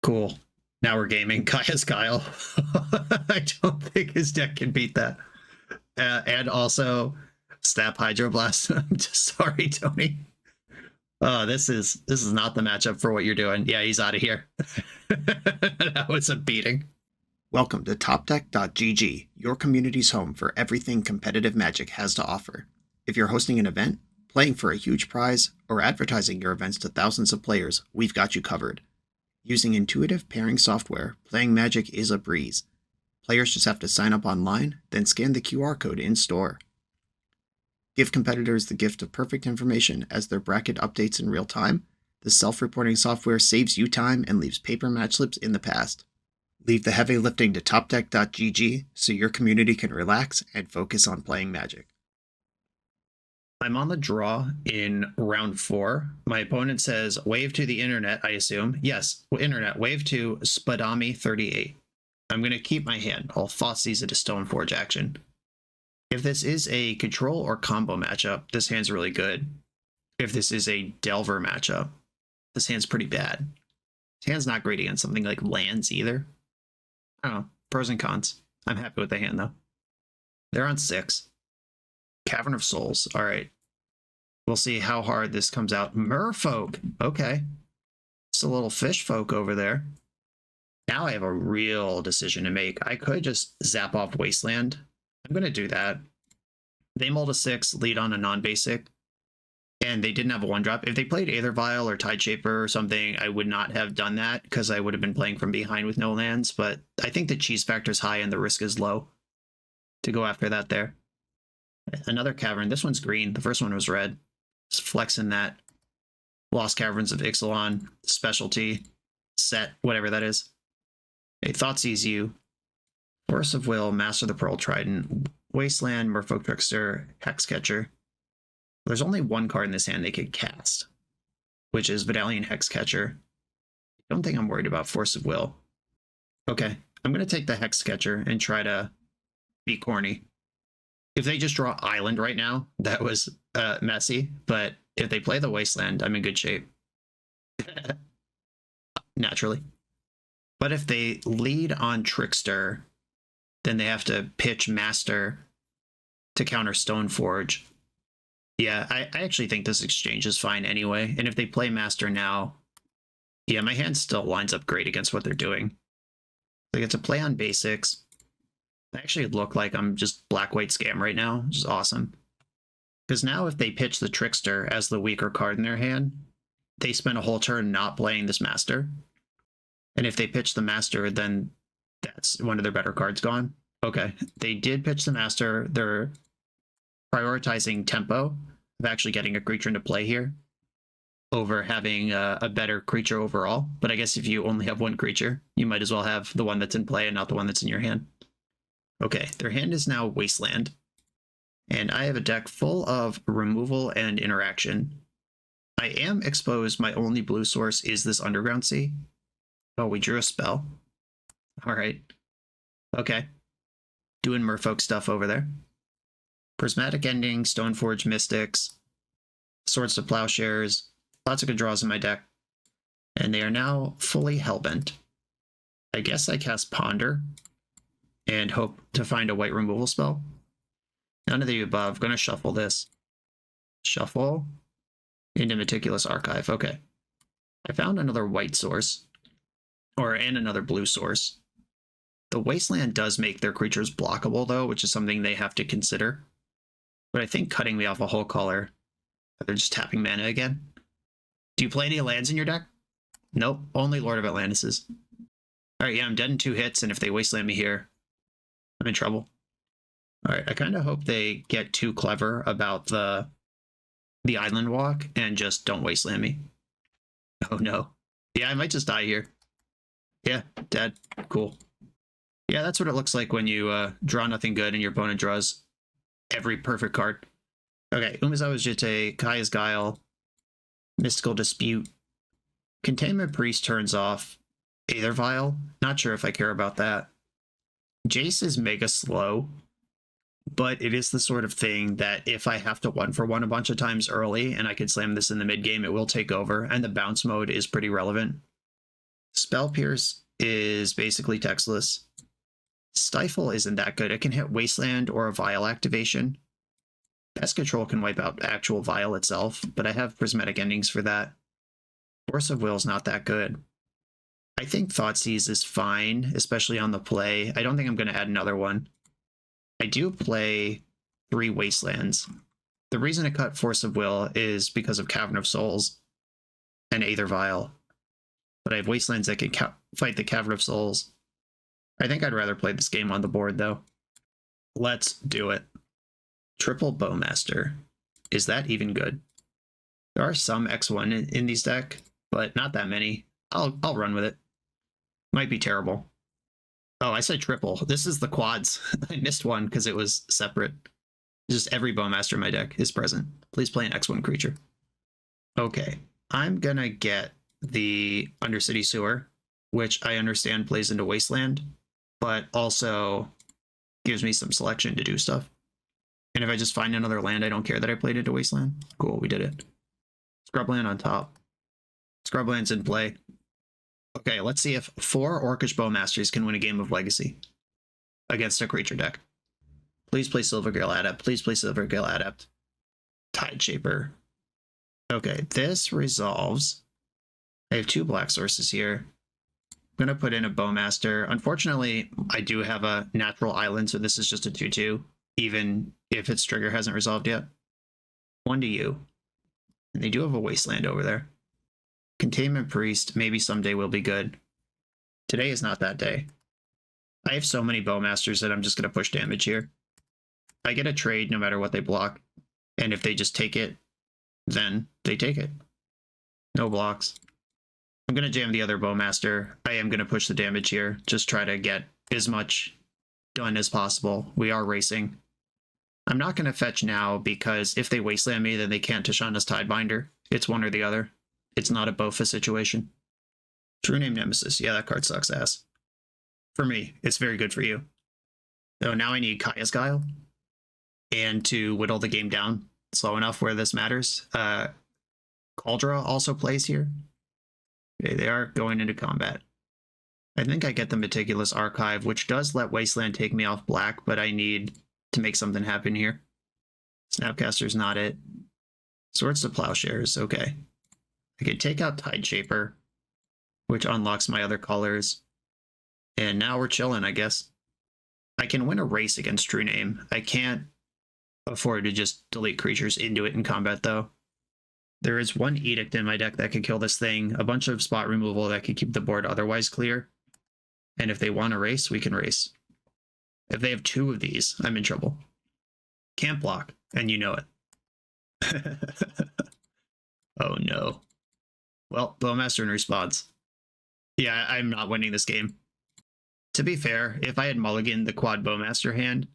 Cool. Now we're gaming. Kaya's Kyle. I don't think his deck can beat that. And also, Snap Hydroblast. I'm just sorry, Tony. Oh, this is not the matchup for what you're doing. Yeah, he's out of here. That was a beating. Welcome to TopDeck.gg, your community's home for everything competitive Magic has to offer. If you're hosting an event, playing for a huge prize, or advertising your events to thousands of players, we've got you covered. Using intuitive pairing software, playing Magic is a breeze. Players just have to sign up online, then scan the QR code in-store. Give competitors the gift of perfect information as their bracket updates in real time. The self-reporting software saves you time and leaves paper match slips in the past. Leave the heavy lifting to TopDeck.gg so your community can relax and focus on playing Magic. I'm on the draw in round 4. My opponent says, wave to the internet, I assume. Yes, internet, wave to Spadami38. I'm going to keep my hand. I'll Thoughtseize it a Stoneforge action. If this is a control or combo matchup, this hand's really good. If this is a Delver matchup, this hand's pretty bad. This hand's not great against something like lands either. I don't know. Pros and cons. I'm happy with the hand, though. They're on 6. Cavern of Souls. All right. We'll see how hard this comes out. Merfolk. Okay. It's a little fish folk over there. Now I have a real decision to make. I could just zap off Wasteland. I'm going to do that. They mulled a 6, lead on a non-basic, and they didn't have a 1-drop. If they played Aether Vial or Tideshaper or something, I would not have done that because I would have been playing from behind with no lands, but I think the cheese factor is high and the risk is low to go after that there. Another Cavern. This one's green. The first one was red. Just flexing that. Lost Caverns of Ixalan, specialty, set, whatever that is. A Thoughtseize you. Force of Will, Master the Pearl Trident, Wasteland, Merfolk Trickster, Hexcatcher. There's only one card in this hand they could cast, which is Vidalian Hexcatcher. I don't think I'm worried about Force of Will. Okay, I'm going to take the Hexcatcher and try to be corny. If they just draw Island right now, that was messy, but if they play the Wasteland, I'm in good shape. Naturally. But if they lead on Trickster, then they have to pitch Master to counter Stoneforge. Yeah, I actually think this exchange is fine anyway. And if they play Master now, yeah, my hand still lines up great against what they're doing. They get to play on basics. I actually look like I'm just black-white scam right now, which is awesome. Because now if they pitch the Trickster as the weaker card in their hand, they spend a whole turn not playing this Master. And if they pitch the Master, then that's one of their better cards gone. Okay, they did pitch the Master. They're prioritizing tempo of actually getting a creature into play here over having a better creature overall. But I guess if you only have one creature, you might as well have the one that's in play and not the one that's in your hand. Okay, their hand is now Wasteland. And I have a deck full of removal and interaction. I am exposed. My only blue source is this Underground Sea. Oh, we drew a spell. All right. Okay. Doing merfolk stuff over there. Prismatic Ending, Stoneforge Mystics, Swords to Plowshares, lots of good draws in my deck. And they are now fully Hellbent. I guess I cast Ponder and hope to find a white removal spell. None of the above. Going to shuffle this. Shuffle into Meticulous Archive. Okay. I found another white source. And another blue source. The Wasteland does make their creatures blockable, though, which is something they have to consider. But I think cutting me off a whole color, they're just tapping mana again. Do you play any lands in your deck? Nope, only Lord of Atlantis's. Alright, yeah, I'm dead in 2 hits, and if they Wasteland me here, I'm in trouble. All right, I kind of hope they get too clever about the island walk and just don't wasteland me. Oh no. Yeah, I might just die here. Yeah, dead. Cool. Yeah, that's what it looks like when you draw nothing good and your opponent draws every perfect card. Okay, Umezawa's Jitte, Kaya's Guile, Mystical Dispute. Containment Priest turns off Aether Vial. Not sure if I care about that. Jace is mega slow, but it is the sort of thing that if I have to 1-for-1 a bunch of times early and I can slam this in the mid game, it will take over, and the bounce mode is pretty relevant. Spell Pierce is basically textless. Stifle isn't that good. It can hit Wasteland or a Vial activation. Pest Control can wipe out actual Vial itself, but I have Prismatic Endings for that. Force of Will is not that good. I think Thoughtseize is fine, especially on the play. I don't think I'm going to add another one. I do play 3 Wastelands. The reason I cut Force of Will is because of Cavern of Souls and Aether Vial. But I have Wastelands that can fight the Cavern of Souls. I think I'd rather play this game on the board, though. Let's do it. Triple Bowmaster. Is that even good? There are some X1 in these decks, but not that many. I'll run with it. Might be terrible. Oh, I said triple. This is the quads. I missed one because it was separate. Just every Bowmaster in my deck is present. Please play an X1 creature. Okay, I'm gonna get the Undercity Sewer, which I understand plays into Wasteland, but also gives me some selection to do stuff. And if I just find another land, I don't care that I played into Wasteland. Cool, we did it. Scrubland on top. Scrubland's in play. Okay, let's see if 4 Orcish Bowmasters can win a game of Legacy against a creature deck. Please play Silvergale Adept. Please play Silvergale Adept. Tide Shaper. Okay, this resolves. I have 2 black sources here. I'm going to put in a Bowmaster. Unfortunately, I do have a natural island, so this is just a 2-2, even if its trigger hasn't resolved yet. 1 to you. And they do have a Wasteland over there. Containment Priest maybe someday will be good. Today is not that day. I have so many Bowmasters that I'm just going to push damage here. I get a trade no matter what they block, and if they just take it, then they take it. No blocks. I'm going to jam the other Bowmaster. I am going to push the damage here. Just try to get as much done as possible. We are racing. I'm not going to fetch now because if they Wasteland me, then they can't Tishana's Tidebinder. It's one or the other. It's not a Bofa situation. True Name Nemesis. Yeah, that card sucks ass. For me, it's very good for you. So now I need Kaya's Guile. And to whittle the game down slow enough where this matters. Kaldra also plays here. Okay, they are going into combat. I think I get the Meticulous Archive, which does let Wasteland take me off black, but I need to make something happen here. Snapcaster's not it. Swords to Plowshares, okay. I could take out Tide Shaper, which unlocks my other colors. And now we're chilling, I guess. I can win a race against True Name. I can't afford to just delete creatures into it in combat, though. There is 1 Edict in my deck that could kill this thing, a bunch of spot removal that could keep the board otherwise clear. And if they want to race, we can race. If they have 2 of these, I'm in trouble. Can't block, and you know it. Oh no. Well, Bowmaster in response. Yeah, I'm not winning this game. To be fair, if I had mulliganed the quad Bowmaster hand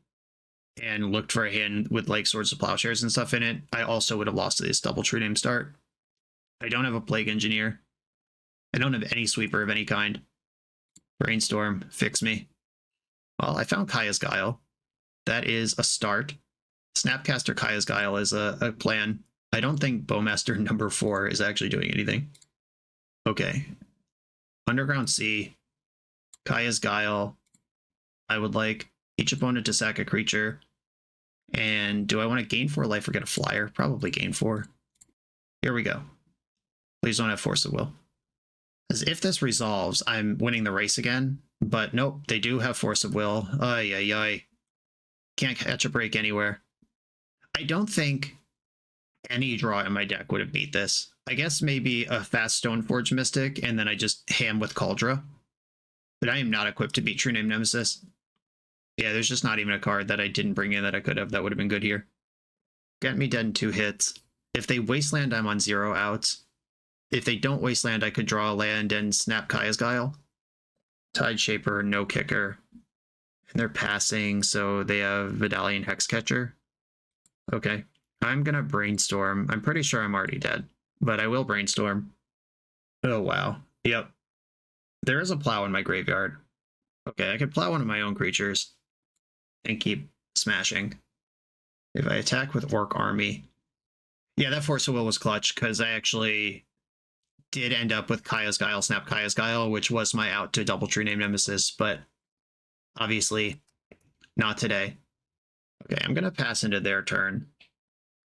and looked for a hand with like Swords of Plowshares and stuff in it, I also would have lost to this double True Name start. I don't have a Plague Engineer. I don't have any sweeper of any kind. Brainstorm, fix me. Well, I found Kaya's Guile. That is a start. Snapcaster Kaya's Guile is a plan. I don't think Bowmaster number 4 is actually doing anything. Okay. Underground Sea. Kaya's Guile. I would like each opponent to sack a creature. And do I want to gain 4 life or get a flyer? Probably gain 4. Here we go. Please don't have Force of Will. As if this resolves, I'm winning the race again. But nope, they do have Force of Will. Ay, ay, ay. Can't catch a break anywhere. I don't think any draw in my deck would have beat this. I guess maybe a fast Stoneforge Mystic, and then I just ham with Kaldra. But I am not equipped to beat True Name Nemesis. Yeah, there's just not even a card that I didn't bring in that I could have that would have been good here. Get me dead in 2 hits. If they wasteland, I'm on 0 outs. If they don't wasteland, I could draw a land and snap Kaya's Guile. Tide Shaper, no kicker. And they're passing, so they have Vidalian Hexcatcher. Okay. I'm gonna brainstorm. I'm pretty sure I'm already dead, but I will brainstorm. Oh, wow. Yep. There is a plow in my graveyard. Okay, I could plow one of my own creatures and keep smashing. If I attack with Orc Army. Yeah, that Force of Will was clutch, because I actually did end up with Kaya's Guile, Snap Kaya's Guile, which was my out to Doubletree Name Nemesis, but obviously not today. Okay, I'm going to pass into their turn.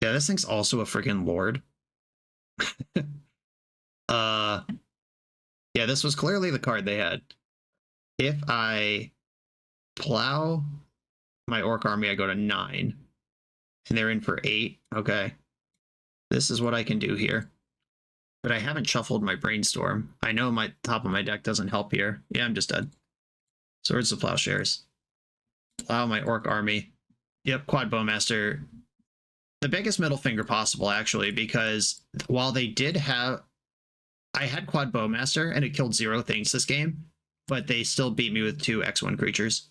Yeah, this thing's also a freaking Lord. Yeah, this was clearly the card they had. If I plow my Orc Army, I go to 9. And they're in for 8. Okay. This is what I can do here. But I haven't shuffled my Brainstorm. I know my top of my deck doesn't help here. Yeah, I'm just dead. Swords of Plowshares. Plow my Orc Army. Yep, Quad Bowmaster. The biggest middle finger possible, actually, because while they did have... I had Quad Bowmaster, and it killed 0 things this game, but they still beat me with 2 X1 creatures.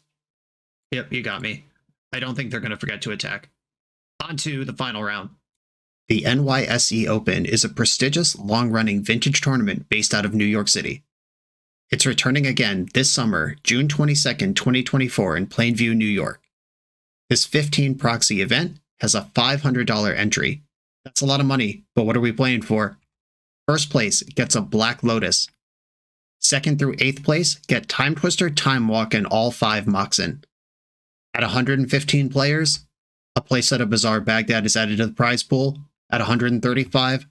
Yep, you got me. I don't think they're going to forget to attack. On to the final round. The NYSE Open is a prestigious, long-running vintage tournament based out of New York City. It's returning again this summer, June 22nd, 2024 in Plainview, New York. This 15 proxy event has a $500 entry. That's a lot of money, but what are we playing for? First place gets a Black Lotus. Second through 8th place get Time Twister, Time Walk, and all 5 Moxen. At 115 players, a playset of Bazaar Baghdad is added to the prize pool. At 135,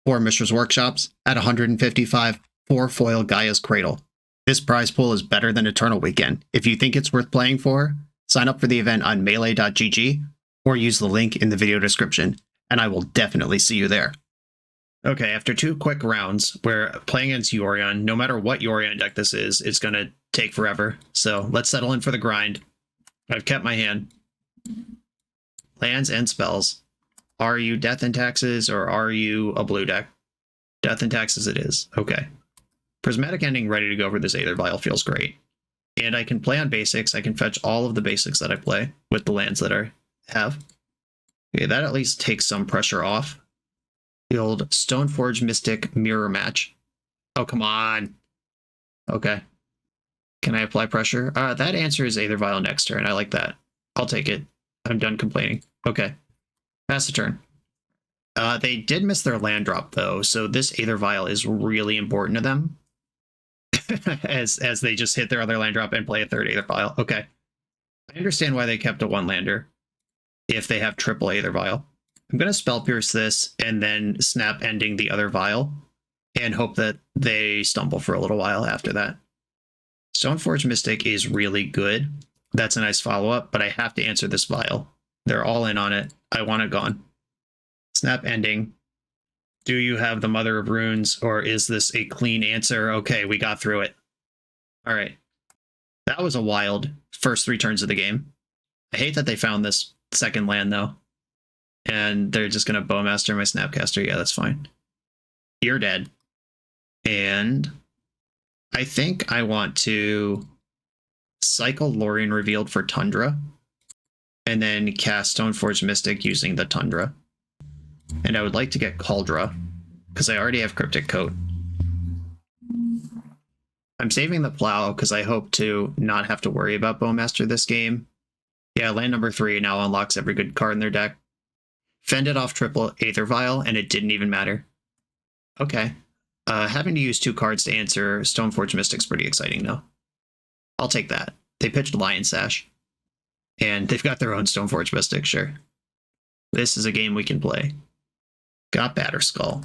4 Mishra's Workshops. At 155, 4 foil Gaia's Cradle. This prize pool is better than Eternal Weekend. If you think it's worth playing for, sign up for the event on melee.gg or use the link in the video description, and I will definitely see you there. Okay, after 2 quick rounds, we're playing against Yorion. No matter what Yorion deck this is, it's going to take forever. So let's settle in for the grind. I've kept my hand. Lands and spells. Are you Death and Taxes or are you a blue deck? Death and Taxes it is. Okay. Prismatic Ending ready to go for this Aether Vial feels great. And I can play on basics. I can fetch all of the basics that I play with the lands that I have. Okay, that at least takes some pressure off. The old Stoneforge Mystic Mirror Match. Oh, come on. Okay. Can I apply pressure? That answer is Aether Vial next turn. I like that. I'll take it. I'm done complaining. Okay. Pass the turn. They did miss their land drop, though, so this Aether Vial is really important to them. as they just hit their other land drop and play a 3rd Aether Vial. Okay. I understand why they kept a 1-lander if they have triple Aether Vial. I'm going to Spell Pierce this and then snap ending the other Vial and hope that they stumble for a little while after that. Stoneforge Mystic is really good. That's a nice follow-up, but I have to answer this Vial. They're all in on it. I want it gone. Snap ending. Do you have the Mother of Runes, or is this a clean answer? Okay, we got through it. All right. That was a wild first 3 turns of the game. I hate that they found this second land, though. And they're just going to Bowmaster my Snapcaster. Yeah, that's fine. You're dead. And I think I want to cycle Lorien Revealed for Tundra. And then cast Stoneforge Mystic using the Tundra. And I would like to get Cauldra, because I already have Cryptic Coat. I'm saving the Plow, because I hope to not have to worry about Bowmaster this game. Yeah, land number 3 now unlocks every good card in their deck. Fended off triple Aether Vial, and it didn't even matter. Okay. Having to use 2 cards to answer Stoneforge Mystic's pretty exciting, though. I'll take that. They pitched Lion Sash. And they've got their own Stoneforge Mystic, sure. This is a game we can play. Got Batterskull.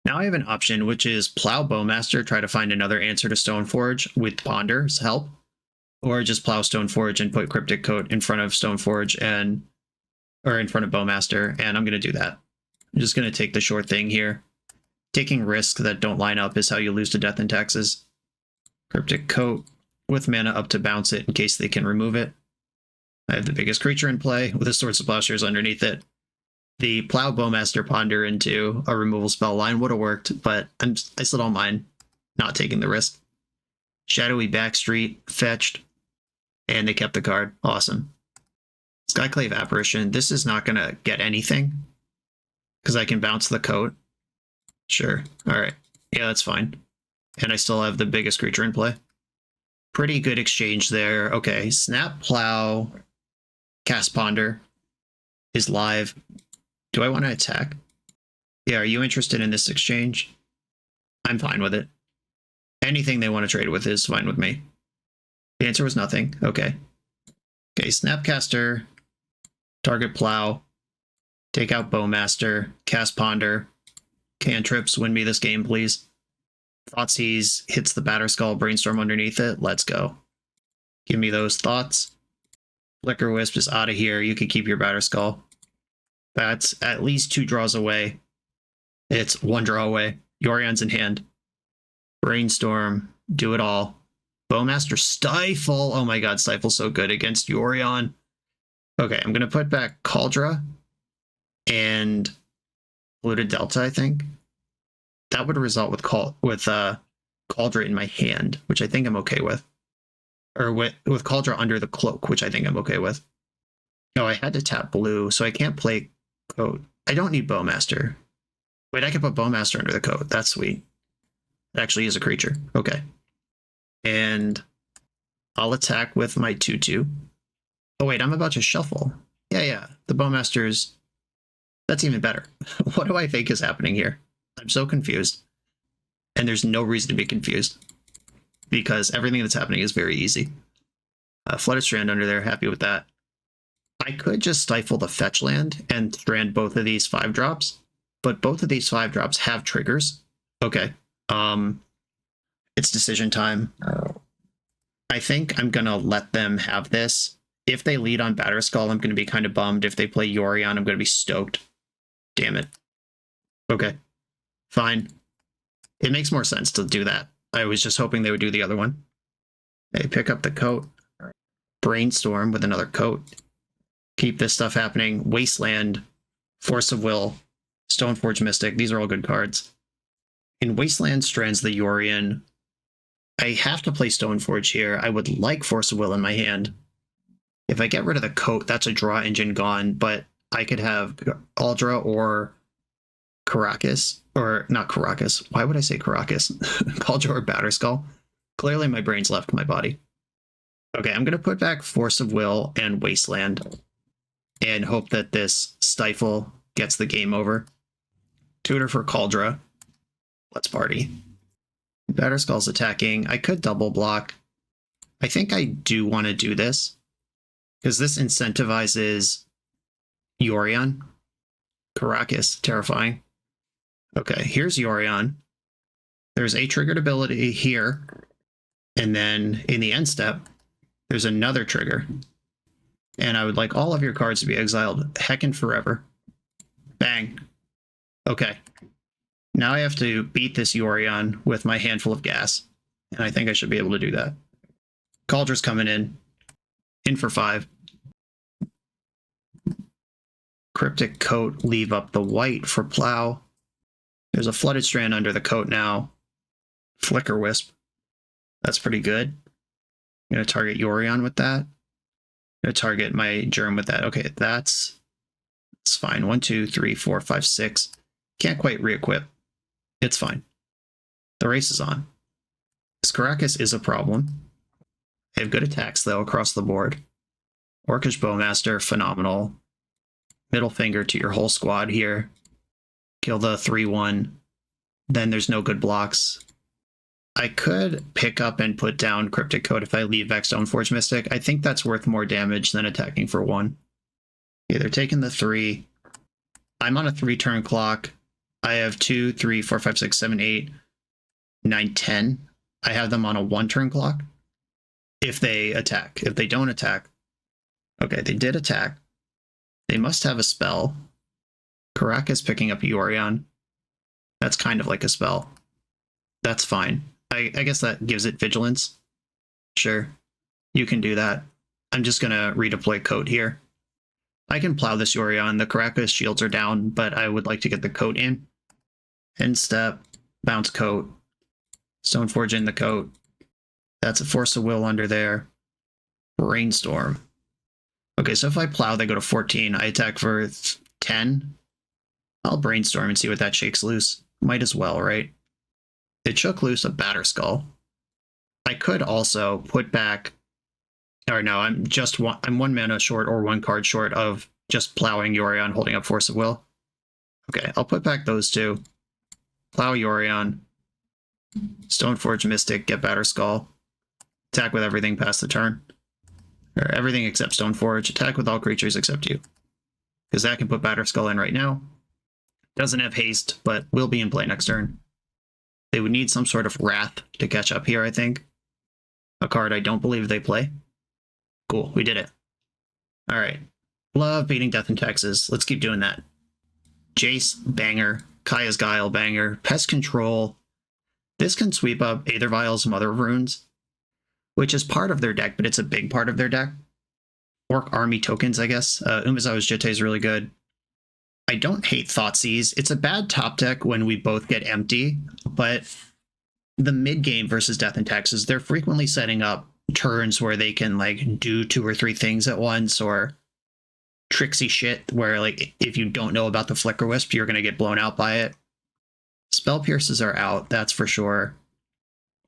Now I have an option, which is Plow Bowmaster, try to find another answer to Stoneforge with Ponder's help. Or just Plow Stoneforge and put Cryptic Coat in front of Stoneforge or in front of Bowmaster, and I'm going to do that. I'm just going to take the short thing here. Taking risks that don't line up is how you lose to Death and Taxes. Cryptic Coat with mana up to bounce it in case they can remove it. I have the biggest creature in play with the Swords of Plowshares underneath it. The Plow Bowmaster Ponder into a removal spell line would have worked, but I still don't mind not taking the risk. Shadowy Backstreet fetched, and they kept the card. Awesome. Skyclave Apparition. This is not going to get anything because I can bounce the coat. Sure. All right. Yeah, that's fine. And I still have the biggest creature in play. Pretty good exchange there. Okay, Snap Plow, Cast Ponder is live. Do I want to attack? Yeah, are you interested in this exchange? I'm fine with it. Anything they want to trade with is fine with me. The answer was nothing. Okay. Okay, Snapcaster, target Plow, take out Bowmaster, cast Ponder, cantrips, win me this game, please. Thoughtseize hits the Batterskull, Brainstorm underneath it. Let's go. Give me those thoughts. Flicker Wisp is out of here. You can keep your Batterskull. That's at least 2 draws away. It's 1 draw away. Yorion's in hand. Brainstorm, do it all. Bowmaster, Stifle. Oh my god, Stifle's so good against Yorion. Okay, I'm going to put back Kaldra and Polluted Delta, I think. That would result with Kaldra in my hand, which I think I'm okay with. Or with Kaldra under the cloak, which I think I'm okay with. Oh, I had to tap blue, so I can't play coat. I don't need Bowmaster. Wait, I can put Bowmaster under the coat. That's sweet. It actually is a creature. Okay. And I'll attack with my 2/2. Oh, wait, I'm about to shuffle. Yeah. The Bowmaster's... That's even better. What do I think is happening here? I'm so confused. And there's no reason to be confused. Because everything that's happening is very easy. Flooded Strand under there, happy with that. I could just stifle the fetch land and strand both of these 5-drops. But both of these 5-drops have triggers. Okay. It's decision time. I think I'm going to let them have this. If they lead on Batterskull, I'm going to be kind of bummed. If they play Yorion, I'm going to be stoked. Damn it. Okay. Fine. It makes more sense to do that. I was just hoping they would do the other one. They pick up the coat. Brainstorm with another coat. Keep this stuff happening. Wasteland. Force of Will. Stoneforge Mystic. These are all good cards. In Wasteland strands the Yorion. I have to play Stoneforge here. I would like Force of Will in my hand. If I get rid of the coat, that's a draw engine gone, but I could have Aldra or Caracas, or not Caracas. Why would I say Caracas? Kaldra or Batterskull. Clearly my brain's left my body. Okay, I'm going to put back Force of Will and Wasteland and hope that this Stifle gets the game over. Tutor for Kaldra. Let's party. Batterskull's attacking. I could double block. I think I do want to do this because this incentivizes Yorion. Caracas, terrifying. Okay, here's Yorion. There's a triggered ability here. And then in the end step, there's another trigger. And I would like all of your cards to be exiled heckin' forever. Bang. Okay. Now I have to beat this Yorion with my handful of gas. And I think I should be able to do that. Kaldra's coming in. In for 5. Cryptic Coat, leave up the white for Plow. There's a Flooded Strand under the coat now. Flicker Wisp. That's pretty good. I'm going to target Yorion with that. I'm going to target my Germ with that. Okay, that's fine. 1, 2, 3, 4, 5, 6. Can't quite re-equip. It's fine. The race is on. This Caracas is a problem. I have good attacks, though, across the board. Orcish Bowmaster, phenomenal. Middle finger to your whole squad here. Kill the 3/1. Then there's no good blocks. I could pick up and put down Cryptic Coat if I leave back Stoneforge Mystic. I think that's worth more damage than attacking for 1. Okay, they're taking the 3. I'm on a 3-turn clock. I have 2, 3, 4, 5, 6, 7, 8, 9, 10. I have them on a 1-turn clock. If they attack. If they don't attack. Okay, they did attack. They must have a spell. Caracas picking up Yorion. That's kind of like a spell. That's fine. I guess that gives it vigilance. Sure. You can do that. I'm just going to redeploy Coat here. I can plow this Yorion. The Caracas shields are down, but I would like to get the Coat in. End step, bounce Coat, Stoneforge in the Coat. That's a Force of Will under there. Brainstorm. Okay, so if I plow, they go to 14. I attack for 10. I'll Brainstorm and see what that shakes loose. Might as well, right? It shook loose a Batterskull. I could also put back, or no, I'm one mana short or one card short of just plowing Yorion, holding up Force of Will. Okay, I'll put back those two. Plow Yorion, Stoneforge Mystic, get Batterskull, attack with everything past the turn. Or everything except Stoneforge, attack with all creatures except you. Because that can put Batterskull in right now. Doesn't have haste, but will be in play next turn. They would need some sort of Wrath to catch up here, I think. A card I don't believe they play. Cool, we did it. Alright. Love beating Death in Texas. Let's keep doing that. Jace, banger. Kaya's Guile, banger. Pest Control. This can sweep up Aether Vial's Mother of Runes, which is part of their deck, but it's a big part of their deck. Orc Army tokens, I guess. Umezawa's Jitte is really good. I don't hate Thoughtseize. It's a bad top deck when we both get empty, but the mid-game versus Death in Texas, they're frequently setting up turns where they can like do 2 or 3 things at once, or tricksy shit where like if you don't know about the Flicker Wisp, you're going to get blown out by it. Spell Pierces are out, that's for sure.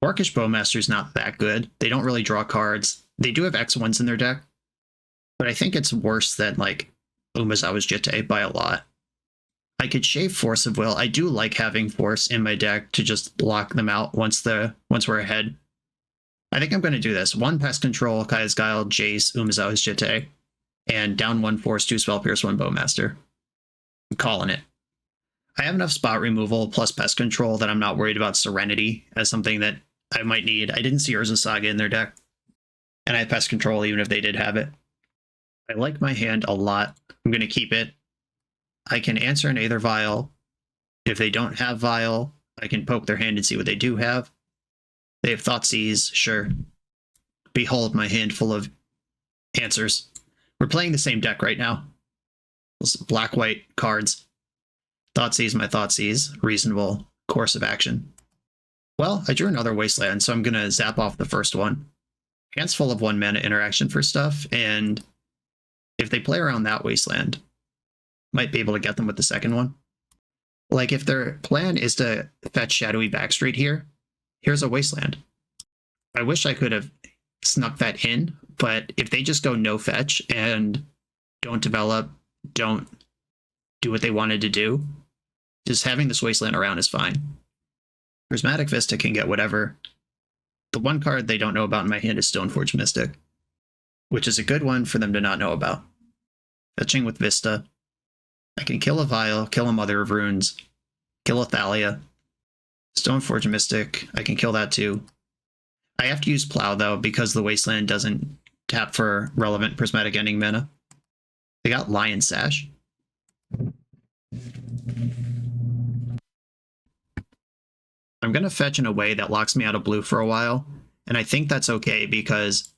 Orcish Bowmaster's not that good. They don't really draw cards. They do have X1s in their deck, but I think it's worse than like Umezawa's Jitte by a lot. I could shave Force of Will. I do like having Force in my deck to just block them out once we're ahead. I think I'm going to do this. 1 Pest Control, Kaya's Guile, Jace, Umezawa's Jitte, and down 1 Force, 2 Spell Pierce, 1 Bowmaster. I'm calling it. I have enough spot removal plus Pest Control that I'm not worried about Serenity as something that I might need. I didn't see Urza Saga in their deck, and I have Pest Control even if they did have it. I like my hand a lot. I'm going to keep it. I can answer an Aether Vial. If they don't have Vial, I can poke their hand and see what they do have. They have Thoughtseize, sure. Behold my hand full of answers. We're playing the same deck right now. Black-white cards. Thoughtseize, my Thoughtseize. Reasonable course of action. Well, I drew another Wasteland, so I'm going to zap off the first one. Hand's full of 1 mana interaction for stuff, and if they play around that Wasteland, might be able to get them with the second one. Like, if their plan is to fetch Shadowy Backstreet here, here's a Wasteland. I wish I could have snuck that in, but if they just go no fetch and don't develop, don't do what they wanted to do, just having this Wasteland around is fine. Prismatic Vista can get whatever. The one card they don't know about in my hand is Stoneforge Mystic, which is a good one for them to not know about. Fetching with Vista. I can kill a Vial, kill a Mother of Runes, kill a Thalia. Stoneforge Mystic, I can kill that too. I have to use Plow though, because the Wasteland doesn't tap for relevant Prismatic Ending mana. They got Lion Sash. I'm going to fetch in a way that locks me out of blue for a while, and I think that's okay because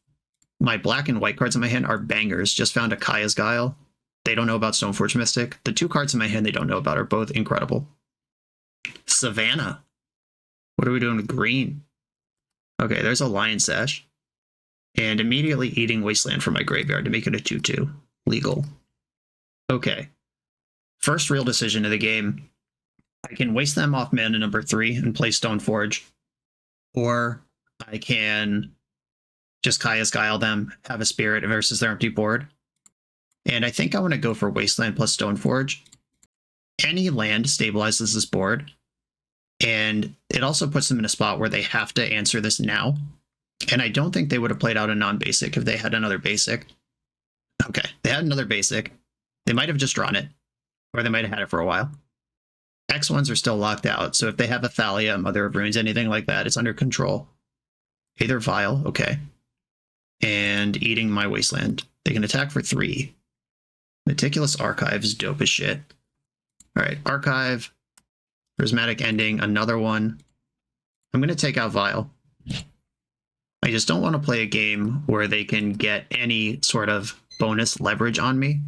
my black and white cards in my hand are bangers. Just found a Kaya's Guile. They don't know about Stoneforge Mystic. The 2 cards in my hand they don't know about are both incredible. Savannah. What are we doing with green? Okay, there's a Lion Sash. And immediately eating Wasteland from my graveyard to make it a 2/2. Legal. Okay. First real decision of the game. I can waste them off mana number 3 and play Stoneforge. Or I can just Kaya's Guile them, have a Spirit versus their empty board. And I think I want to go for Wasteland plus Stoneforge. Any land stabilizes this board. And it also puts them in a spot where they have to answer this now. And I don't think they would have played out a non-basic if they had another basic. Okay, they had another basic. They might have just drawn it. Or they might have had it for a while. X1s are still locked out, so if they have a Thalia, Mother of Runes, anything like that, it's under control. Aether Vial, okay. And eating my Wasteland. They can attack for 3. Meticulous Archive is dope as shit. Alright, Archive. Prismatic Ending, another one. I'm going to take out Vial. I just don't want to play a game where they can get any sort of bonus leverage on me.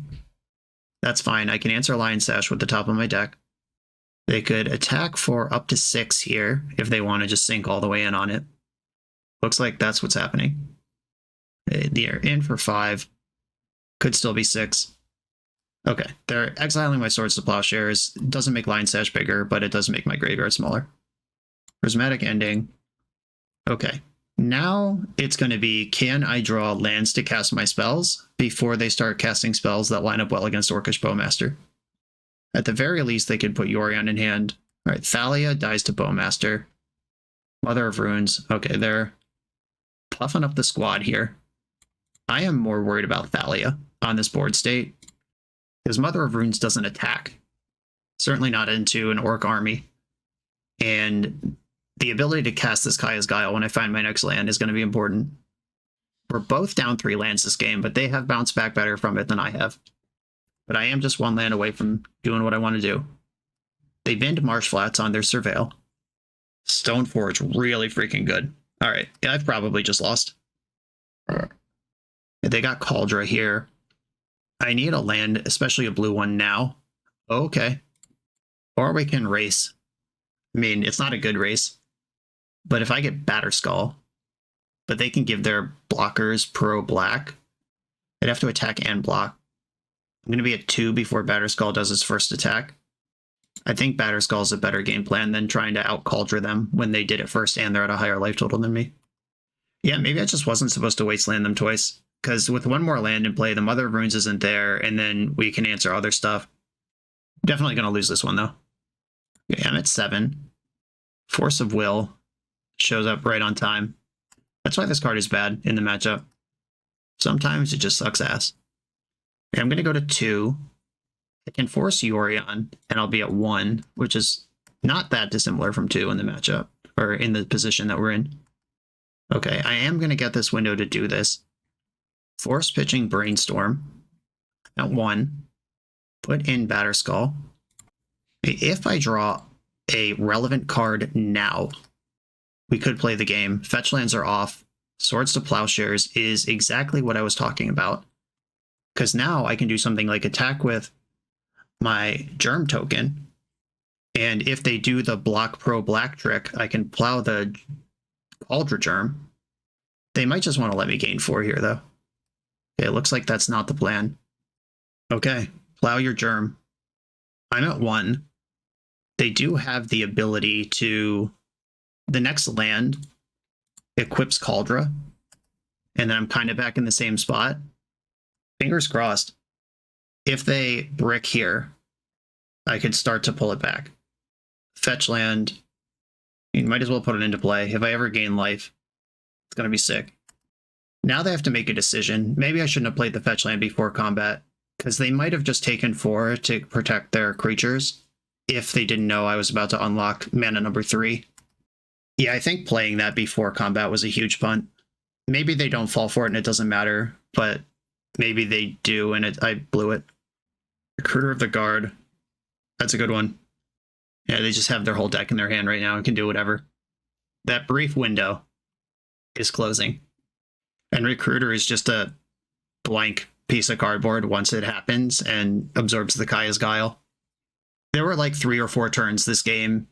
That's fine. I can answer Lion Sash with the top of my deck. They could attack for up to 6 here if they want to just sink all the way in on it. Looks like that's what's happening. They're in for 5. Could still be 6. Okay, they're exiling my Swords to Plowshares. Doesn't make Lion Sash bigger, but it does make my graveyard smaller. Prismatic Ending. Okay, now it's going to be, can I draw lands to cast my spells before they start casting spells that line up well against Orcish Bowmaster? At the very least, they could put Yorion in hand. All right, Thalia dies to Bowmaster. Mother of Runes. Okay, they're puffing up the squad here. I am more worried about Thalia on this board state, because Mother of Runes doesn't attack. Certainly not into an Orc army. And the ability to cast this Kaya's Guile when I find my next land is going to be important. We're both down 3 lands this game, but they have bounced back better from it than I have. But I am just 1 land away from doing what I want to do. They binned Marsh Flats on their Surveil. Stoneforge, really freaking good. All right, yeah, I've probably just lost. They got Cauldra here. I need a land, especially a blue one now. Okay. Or we can race. I mean, it's not a good race. But if I get Batterskull, but they can give their blockers pro black, they'd have to attack and block. I'm going to be at 2 before Batterskull does its first attack. I think Batterskull is a better game plan than trying to out-Cauldra them when they did it first and they're at a higher life total than me. Yeah, maybe I just wasn't supposed to wasteland them twice. Because with 1 more land in play, the Mother of Runes isn't there, and then we can answer other stuff. Definitely going to lose this one, though. Okay, I'm at 7. Force of Will shows up right on time. That's why this card is bad in the matchup. Sometimes it just sucks ass. Okay, I'm going to go to 2. I can force Yorion, and I'll be at 1, which is not that dissimilar from 2 in the matchup, or in the position that we're in. Okay, I am going to get this window to do this. Force pitching Brainstorm at 1. Put in Batterskull. If I draw a relevant card now, we could play the game. Fetch lands are off. Swords to Plowshares is exactly what I was talking about. Because now I can do something like attack with my Germ token. And if they do the block pro black trick, I can plow the Cauldra Germ. They might just want to let me gain 4 here, though. Okay, it looks like that's not the plan. Okay, plow your Germ. I'm at 1. They do have the ability to... The next land equips Cauldra, and then I'm kind of back in the same spot. Fingers crossed. If they brick here, I could start to pull it back. Fetch land. You might as well put it into play. If I ever gain life, it's going to be sick. Now they have to make a decision. Maybe I shouldn't have played the fetch land before combat, because they might have just taken 4 to protect their creatures if they didn't know I was about to unlock mana number 3. Yeah, I think playing that before combat was a huge punt. Maybe they don't fall for it and it doesn't matter, but maybe they do and I blew it. Recruiter of the Guard. That's a good one. Yeah, they just have their whole deck in their hand right now and can do whatever. That brief window is closing. And Recruiter is just a blank piece of cardboard once it happens and absorbs the Kaya's Guile. There were like 3 or 4 turns this game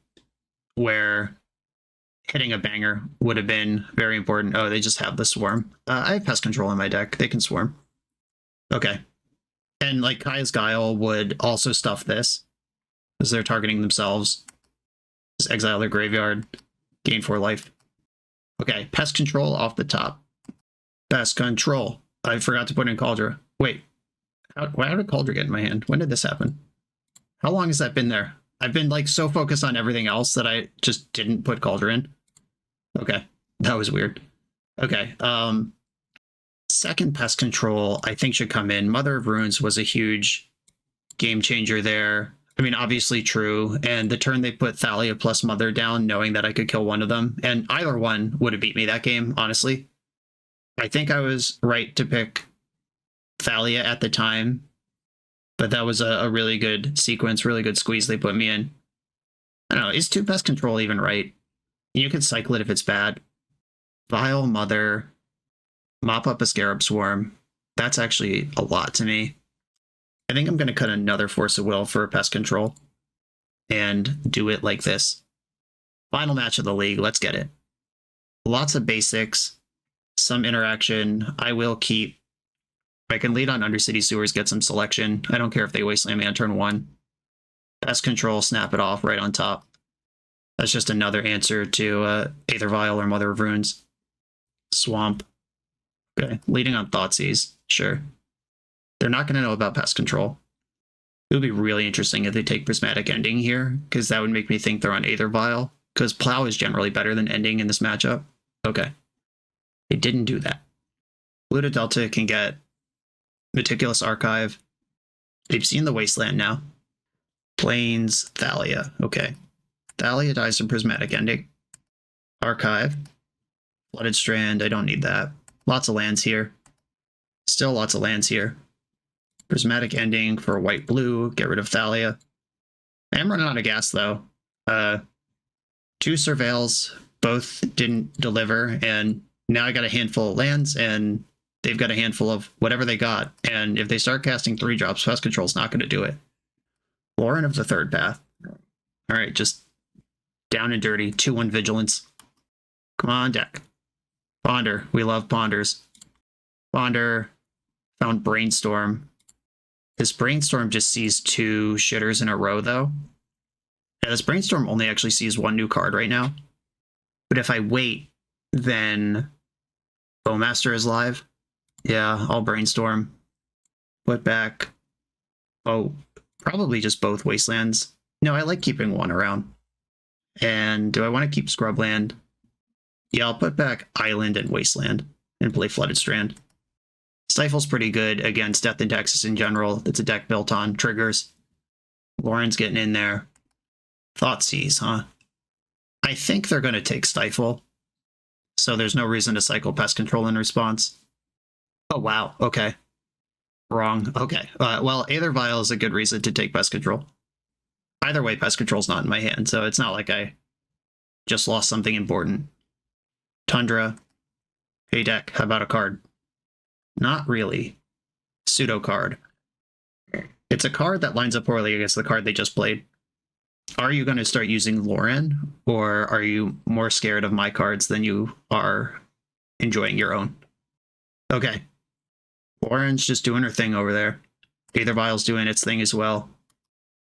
where hitting a banger would have been very important. Oh, they just have the Swarm. I have Pest Control in my deck. They can Swarm. Okay. And like Kaya's Guile would also stuff this, because they're targeting themselves. Just exile their graveyard, gain 4 life. Okay, Pest Control off the top. Pest Control. I forgot to put in Cauldra. Wait, how did Cauldra get in my hand? When did this happen? How long has that been there? I've been like so focused on everything else that I just didn't put Cauldra in. Okay, that was weird. Okay, second Pest Control I think should come in. Mother of Runes was a huge game changer there. I mean, obviously true. And the turn they put Thalia plus Mother down, knowing that I could kill one of them, and either one would have beat me that game, honestly. I think I was right to pick Thalia at the time, but that was a really good sequence, really good squeeze they put me in. I don't know, is 2 Pest Control even right? You can cycle it if it's bad. Vile Mother, mop up a Scarab Swarm. That's actually a lot to me. I think I'm going to cut another Force of Will for pest control and do it like this. Final match of the league. Let's get it. Lots of basics, some interaction. I will keep. I can lead on Undercity Sewers, get some selection. I don't care if they Wasteland me on turn 1. Pest control, snap it off right on top. That's just another answer to Aether Vial or Mother of Runes. Swamp. Okay, leading on Thoughtseize. Sure. They're not going to know about pest control. It would be really interesting if they take Prismatic Ending here, because that would make me think they're on Aether Vial, because Plow is generally better than Ending in this matchup. Okay. They didn't do that. Blue to Delta can get Meticulous Archive. They've seen the Wasteland now. Plains, Thalia. Okay. Thalia dies to Prismatic Ending. Archive. Flooded Strand. I don't need that. Lots of lands here. Still lots of lands here. Prismatic Ending for white-blue. Get rid of Thalia. I am running out of gas, though. 2 Surveils. Both didn't deliver, and now I got a handful of lands, and they've got a handful of whatever they got. And if they start casting 3-drops, Pest Control's not going to do it. Lauren of the Third Path. All right, just down and dirty. 2-1 Vigilance. Come on, deck. Ponder. We love Ponders. Ponder. Found Brainstorm. This Brainstorm just sees 2 shitters in a row, though. Yeah, this Brainstorm only actually sees 1 new card right now. But if I wait, then Bowmaster is live. Yeah, I'll Brainstorm. Put back. Oh, probably just both Wastelands. No, I like keeping 1 around. And do I want to keep Scrubland? Yeah, I'll put back Island and Wasteland and play Flooded Strand. Stifle's pretty good against Death and Taxes in general. It's a deck built on triggers. Lauren's getting in there. Thoughtseize, huh? I think they're going to take Stifle, so there's no reason to cycle Pest Control in response. Oh, wow. Okay. Wrong. Okay. Well, Aether Vial is a good reason to take Pest Control. Either way, Pest Control's not in my hand, so it's not like I just lost something important. Tundra. Hey, deck, how about a card? Not really. Pseudo card. It's a card that lines up poorly against the card they just played. Are you going to start using Lauren, or are you more scared of my cards than you are enjoying your own? Okay. Lauren's just doing her thing over there. Aether Vial's doing its thing as well.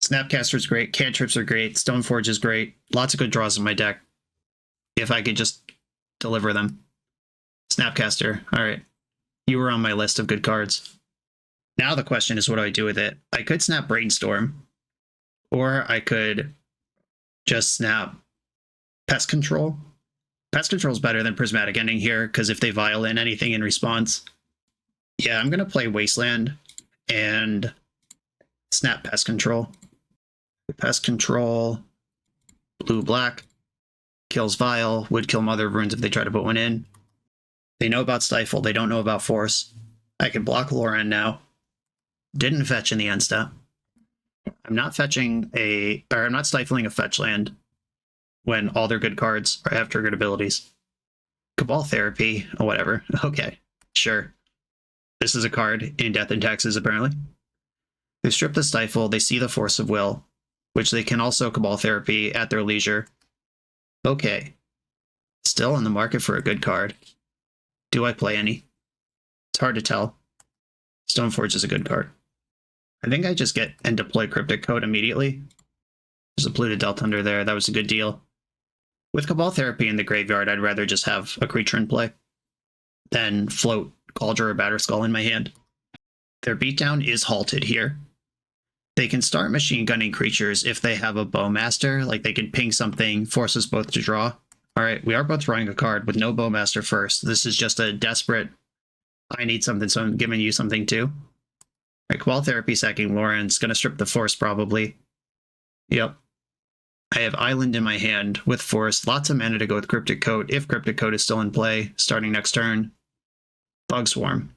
Snapcaster's great. Cantrips are great. Stoneforge is great. Lots of good draws in my deck. If I could just deliver them. Snapcaster. All right. You were on my list of good cards. Now the question is, what do I do with it? I could snap Brainstorm. Or I could just snap Pest Control. Pest Control is better than Prismatic Ending here, because if they vial in anything in response. Yeah, I'm going to play Wasteland and snap Pest Control. Pest Control, blue-black, kills Vial, would kill Mother of Runes if they try to put one in. They know about Stifle, they don't know about Force. I can block Lauren now. Didn't fetch in the end step. I'm not fetching I'm not stifling a fetch land when all their good cards have triggered abilities. Cabal Therapy, or whatever. Okay, sure. This is a card in Death and Taxes, apparently. They strip the Stifle, they see the Force of Will, which they can also Cabal Therapy at their leisure. Okay. Still in the market for a good card. Do I play any? It's hard to tell. Stoneforge is a good card. I think I just get and deploy Cryptic Code immediately. There's a Polluted Delta under there. That was a good deal. With Cabal Therapy in the graveyard, I'd rather just have a creature in play than float Cauldron or Batterskull in my hand. Their beatdown is halted here. They can start machine gunning creatures if they have a Bowmaster. Like, they can ping something, force us both to draw. Alright, we are both drawing a card with no Bowmaster first. This is just a desperate, I need something, so I'm giving you something too. Alright, Cabal Therapy sacking Lauren's gonna strip the Force probably. Yep. I have Island in my hand with Force. Lots of mana to go with Cryptic Coat if Cryptic Coat is still in play starting next turn. Bug Swarm.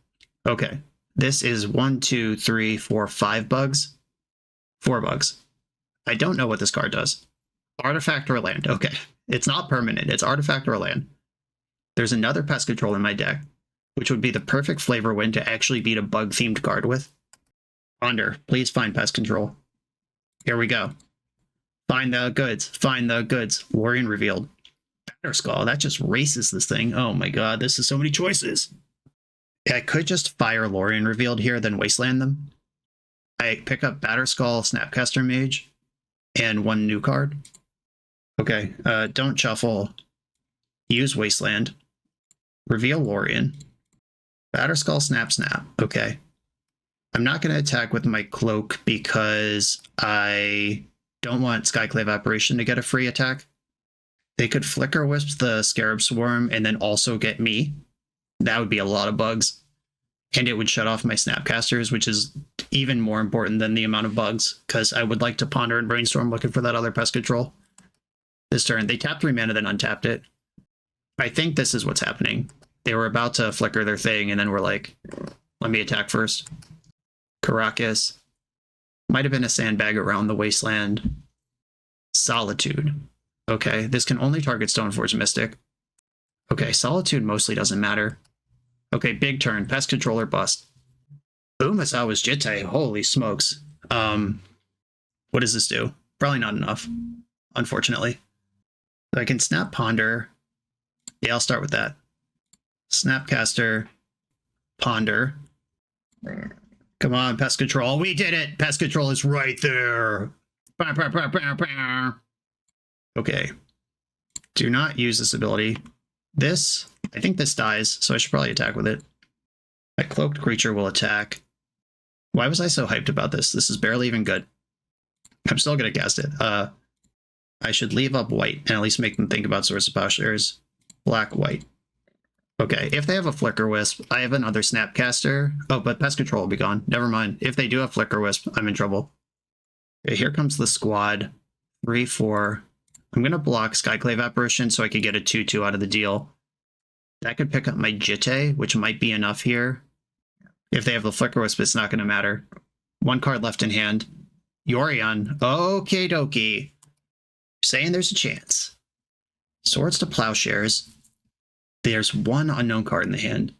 Okay. This is 1, 2, 3, 4, 5 bugs. 4 bugs. I don't know what this card does. Artifact or land. Okay. It's not permanent. It's artifact or land. there's another pest control in my deck, which would be the perfect flavor win to actually beat a bug-themed card with. Ponder, please find pest control. Here we go. Find the goods. Find the goods. Lorien revealed. Batterskull, that just races this thing. Oh my god, this is so many choices. I could just fire Lorien revealed here, then wasteland them. I pick up Batterskull, Snapcaster Mage, and one new card. Okay, don't shuffle. Use Wasteland. Reveal Lorien. Batterskull, Snap, Snap. Okay. I'm not going to attack with my Cloak because I don't want Skyclave Apparition to get a free attack. They could Flicker Wisp the Scarab Swarm and then also get me. That would be a lot of bugs. And it would shut off my Snapcasters, which is even more important than the amount of bugs, because I would like to Ponder and Brainstorm looking for that other pest control. This turn, they tapped 3 mana, then untapped it. I think this is what's happening. They were about to flicker their thing, and then we're like, let me attack first. Caracas. Might have been a sandbag around the wasteland. Solitude. Okay, this can only target Stoneforge Mystic. Okay, Solitude mostly doesn't matter. Okay, big turn. Pest Controller bust. Umasawa's Jitte. Holy smokes. What does this do? Probably not enough, unfortunately. So I can Snap Ponder. Yeah, I'll start with that. Snapcaster. Ponder. Come on, Pest Control. We did it! Pest Control is right there. Okay. Do not use this ability. This, I think this dies, so I should probably attack with it. My cloaked creature will attack. Why was I so hyped about this? This is barely even good. I'm still going to cast it. I should leave up white and at least make them think about Swords of Plowshares. Black, white. Okay, if they have a Flicker Wisp, I have another Snapcaster. Oh, but Pest Control will be gone. Never mind. If they do have Flicker Wisp, I'm in trouble. Okay, here comes the squad. 3, 4. I'm going to block Skyclave Apparition so I could get a 2/2 out of the deal. That could pick up my Jitte, which might be enough here. If they have the Flicker Wisp, it's not going to matter. 1 card left in hand. Yorion. Okie dokie. Saying there's a chance. Swords to Plowshares. There's 1 unknown card in the hand.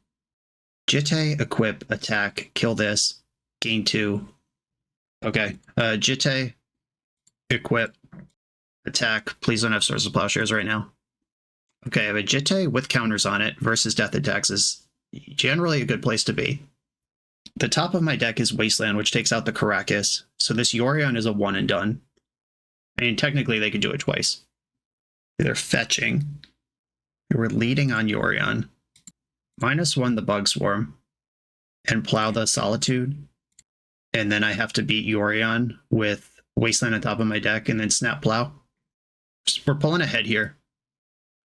Jitte, equip, attack, kill this, gain 2. Okay. Jitte, equip, attack. Please don't have Swords of Plowshares right now. Okay, I have a Jitte with counters on it versus Death Attacks is generally a good place to be. The top of my deck is Wasteland, which takes out the Caracas, so this Yorion is a 1 and done. I mean, technically they could do it twice. They're fetching. We're leading on Yorion. -1 the Bug Swarm. And plow the Solitude. And then I have to beat Yorion with Wasteland on top of my deck and then Snap Plow. We're pulling ahead here.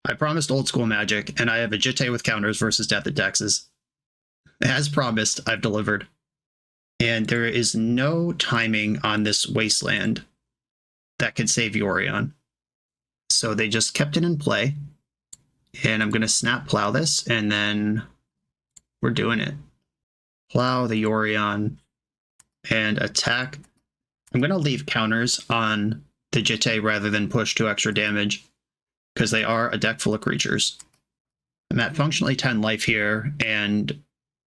I promised old school Magic, and I have a Jitte with counters versus Death Attacks. As promised, I've delivered. And there is no timing on this Wasteland that could save Yorion. So they just kept it in play. And I'm going to Snap Plow this, and then we're doing it. Plow the Yorion and attack. I'm going to leave counters on the Jitte rather than push 2 extra damage, because they are a deck full of creatures. I'm at functionally 10 life here,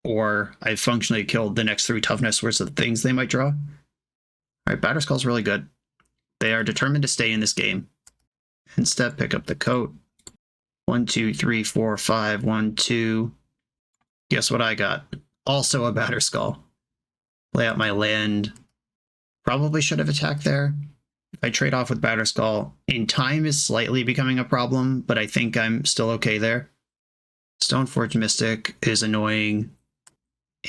or I've functionally killed the next 3 toughness worth of things they might draw. All right, Batterskull's really good. They are determined to stay in this game. Instead, pick up the coat. 1, 2, 3, 4, 5, 1, 2. Guess what I got? Also a Batterskull. Play out my land. Probably should have attacked there. If I trade off with Batterskull, in time is slightly becoming a problem, but I think I'm still okay there. Stoneforge Mystic is annoying,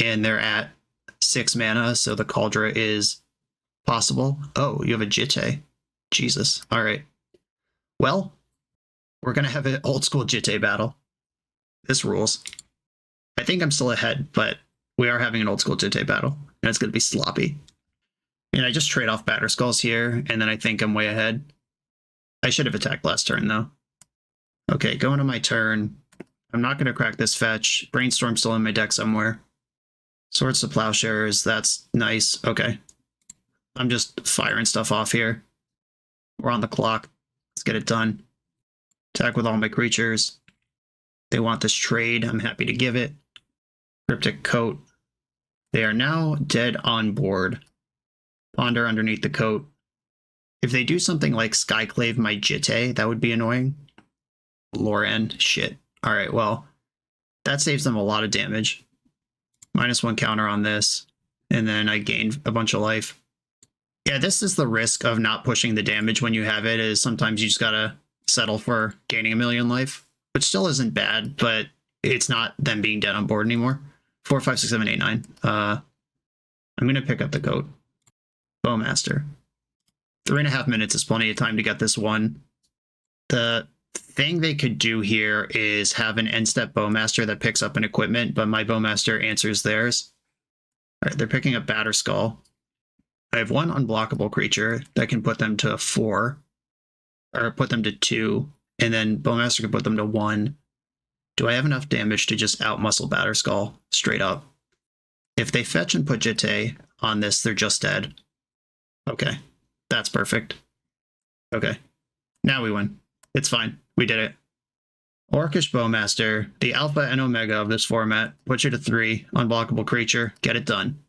and they're at 6 mana, so the Cauldra is possible. Oh, you have a Jitte. Jesus. All right. Well, we're going to have an old school Jitte battle. This rules. I think I'm still ahead, but we are having an old school Jitte battle, and it's going to be sloppy. And I just trade off Batterskulls here, and then I think I'm way ahead. I should have attacked last turn, though. Okay, going to my turn. I'm not going to crack this fetch. Brainstorm's still in my deck somewhere. Swords to Plowshares, that's nice. Okay. I'm just firing stuff off here. We're on the clock. Let's get it done. Attack with all my creatures. They want this trade. I'm happy to give it. Cryptic Coat. They are now dead on board. Ponder underneath the coat. If they do something like Skyclave my Jitte, that would be annoying. Lore End. Shit. Alright, well, that saves them a lot of damage. -1 counter on this. And then I gained a bunch of life. Yeah, this is the risk of not pushing the damage when you have it, is sometimes you just gotta settle for gaining 1,000,000 life, which still isn't bad, but it's not them being dead on board anymore. 4, 5, 6, 7, 8, 9. I'm gonna pick up the coat. Bowmaster. 3.5 minutes is plenty of time to get this one. The thing they could do here is have an end-step Bowmaster that picks up an equipment, but my Bowmaster answers theirs. All right, they're picking up Batterskull. I have one unblockable creature that can put them to 4, or put them to 2, and then Bowmaster can put them to 1. Do I have enough damage to just outmuscle Batterskull straight up? If they fetch and put Jitte on this, they're just dead. Okay, that's perfect. Okay, now we win. It's fine. We did it. Orcish Bowmaster, the alpha and omega of this format. Put you to 3, unblockable creature, get it done.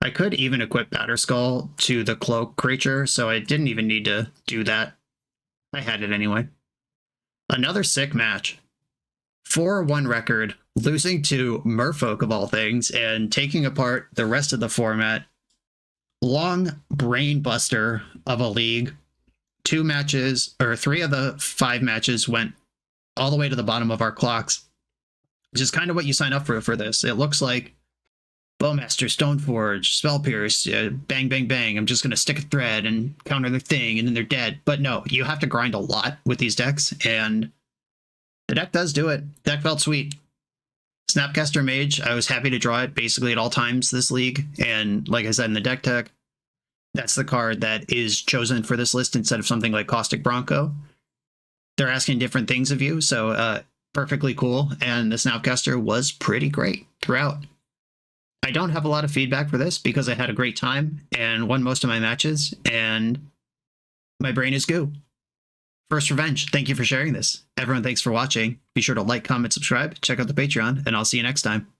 I could even equip Batterskull to the cloak creature, so I didn't even need to do that. I had it anyway. Another sick match. 4-1 record, losing to Merfolk of all things, and taking apart the rest of the format. Long brain buster of a league. 2 matches, or 3 of the 5 matches went all the way to the bottom of our clocks. Which is kind of what you sign up for this. It looks like Bowmaster, Stoneforge, Spell Pierce, bang, bang, bang. I'm just going to stick a thread and counter their thing, and then they're dead. But no, you have to grind a lot with these decks, and the deck does do it. Deck felt sweet. Snapcaster Mage, I was happy to draw it basically at all times this league, and like I said in the deck tech, that's the card that is chosen for this list instead of something like Caustic Bronco. They're asking different things of you, so perfectly cool, and the Snapcaster was pretty great throughout. I don't have a lot of feedback for this because I had a great time and won most of my matches, and my brain is goo. First Revenge, thank you for sharing this. Everyone, thanks for watching. Be sure to like, comment, subscribe, check out the Patreon, and I'll see you next time.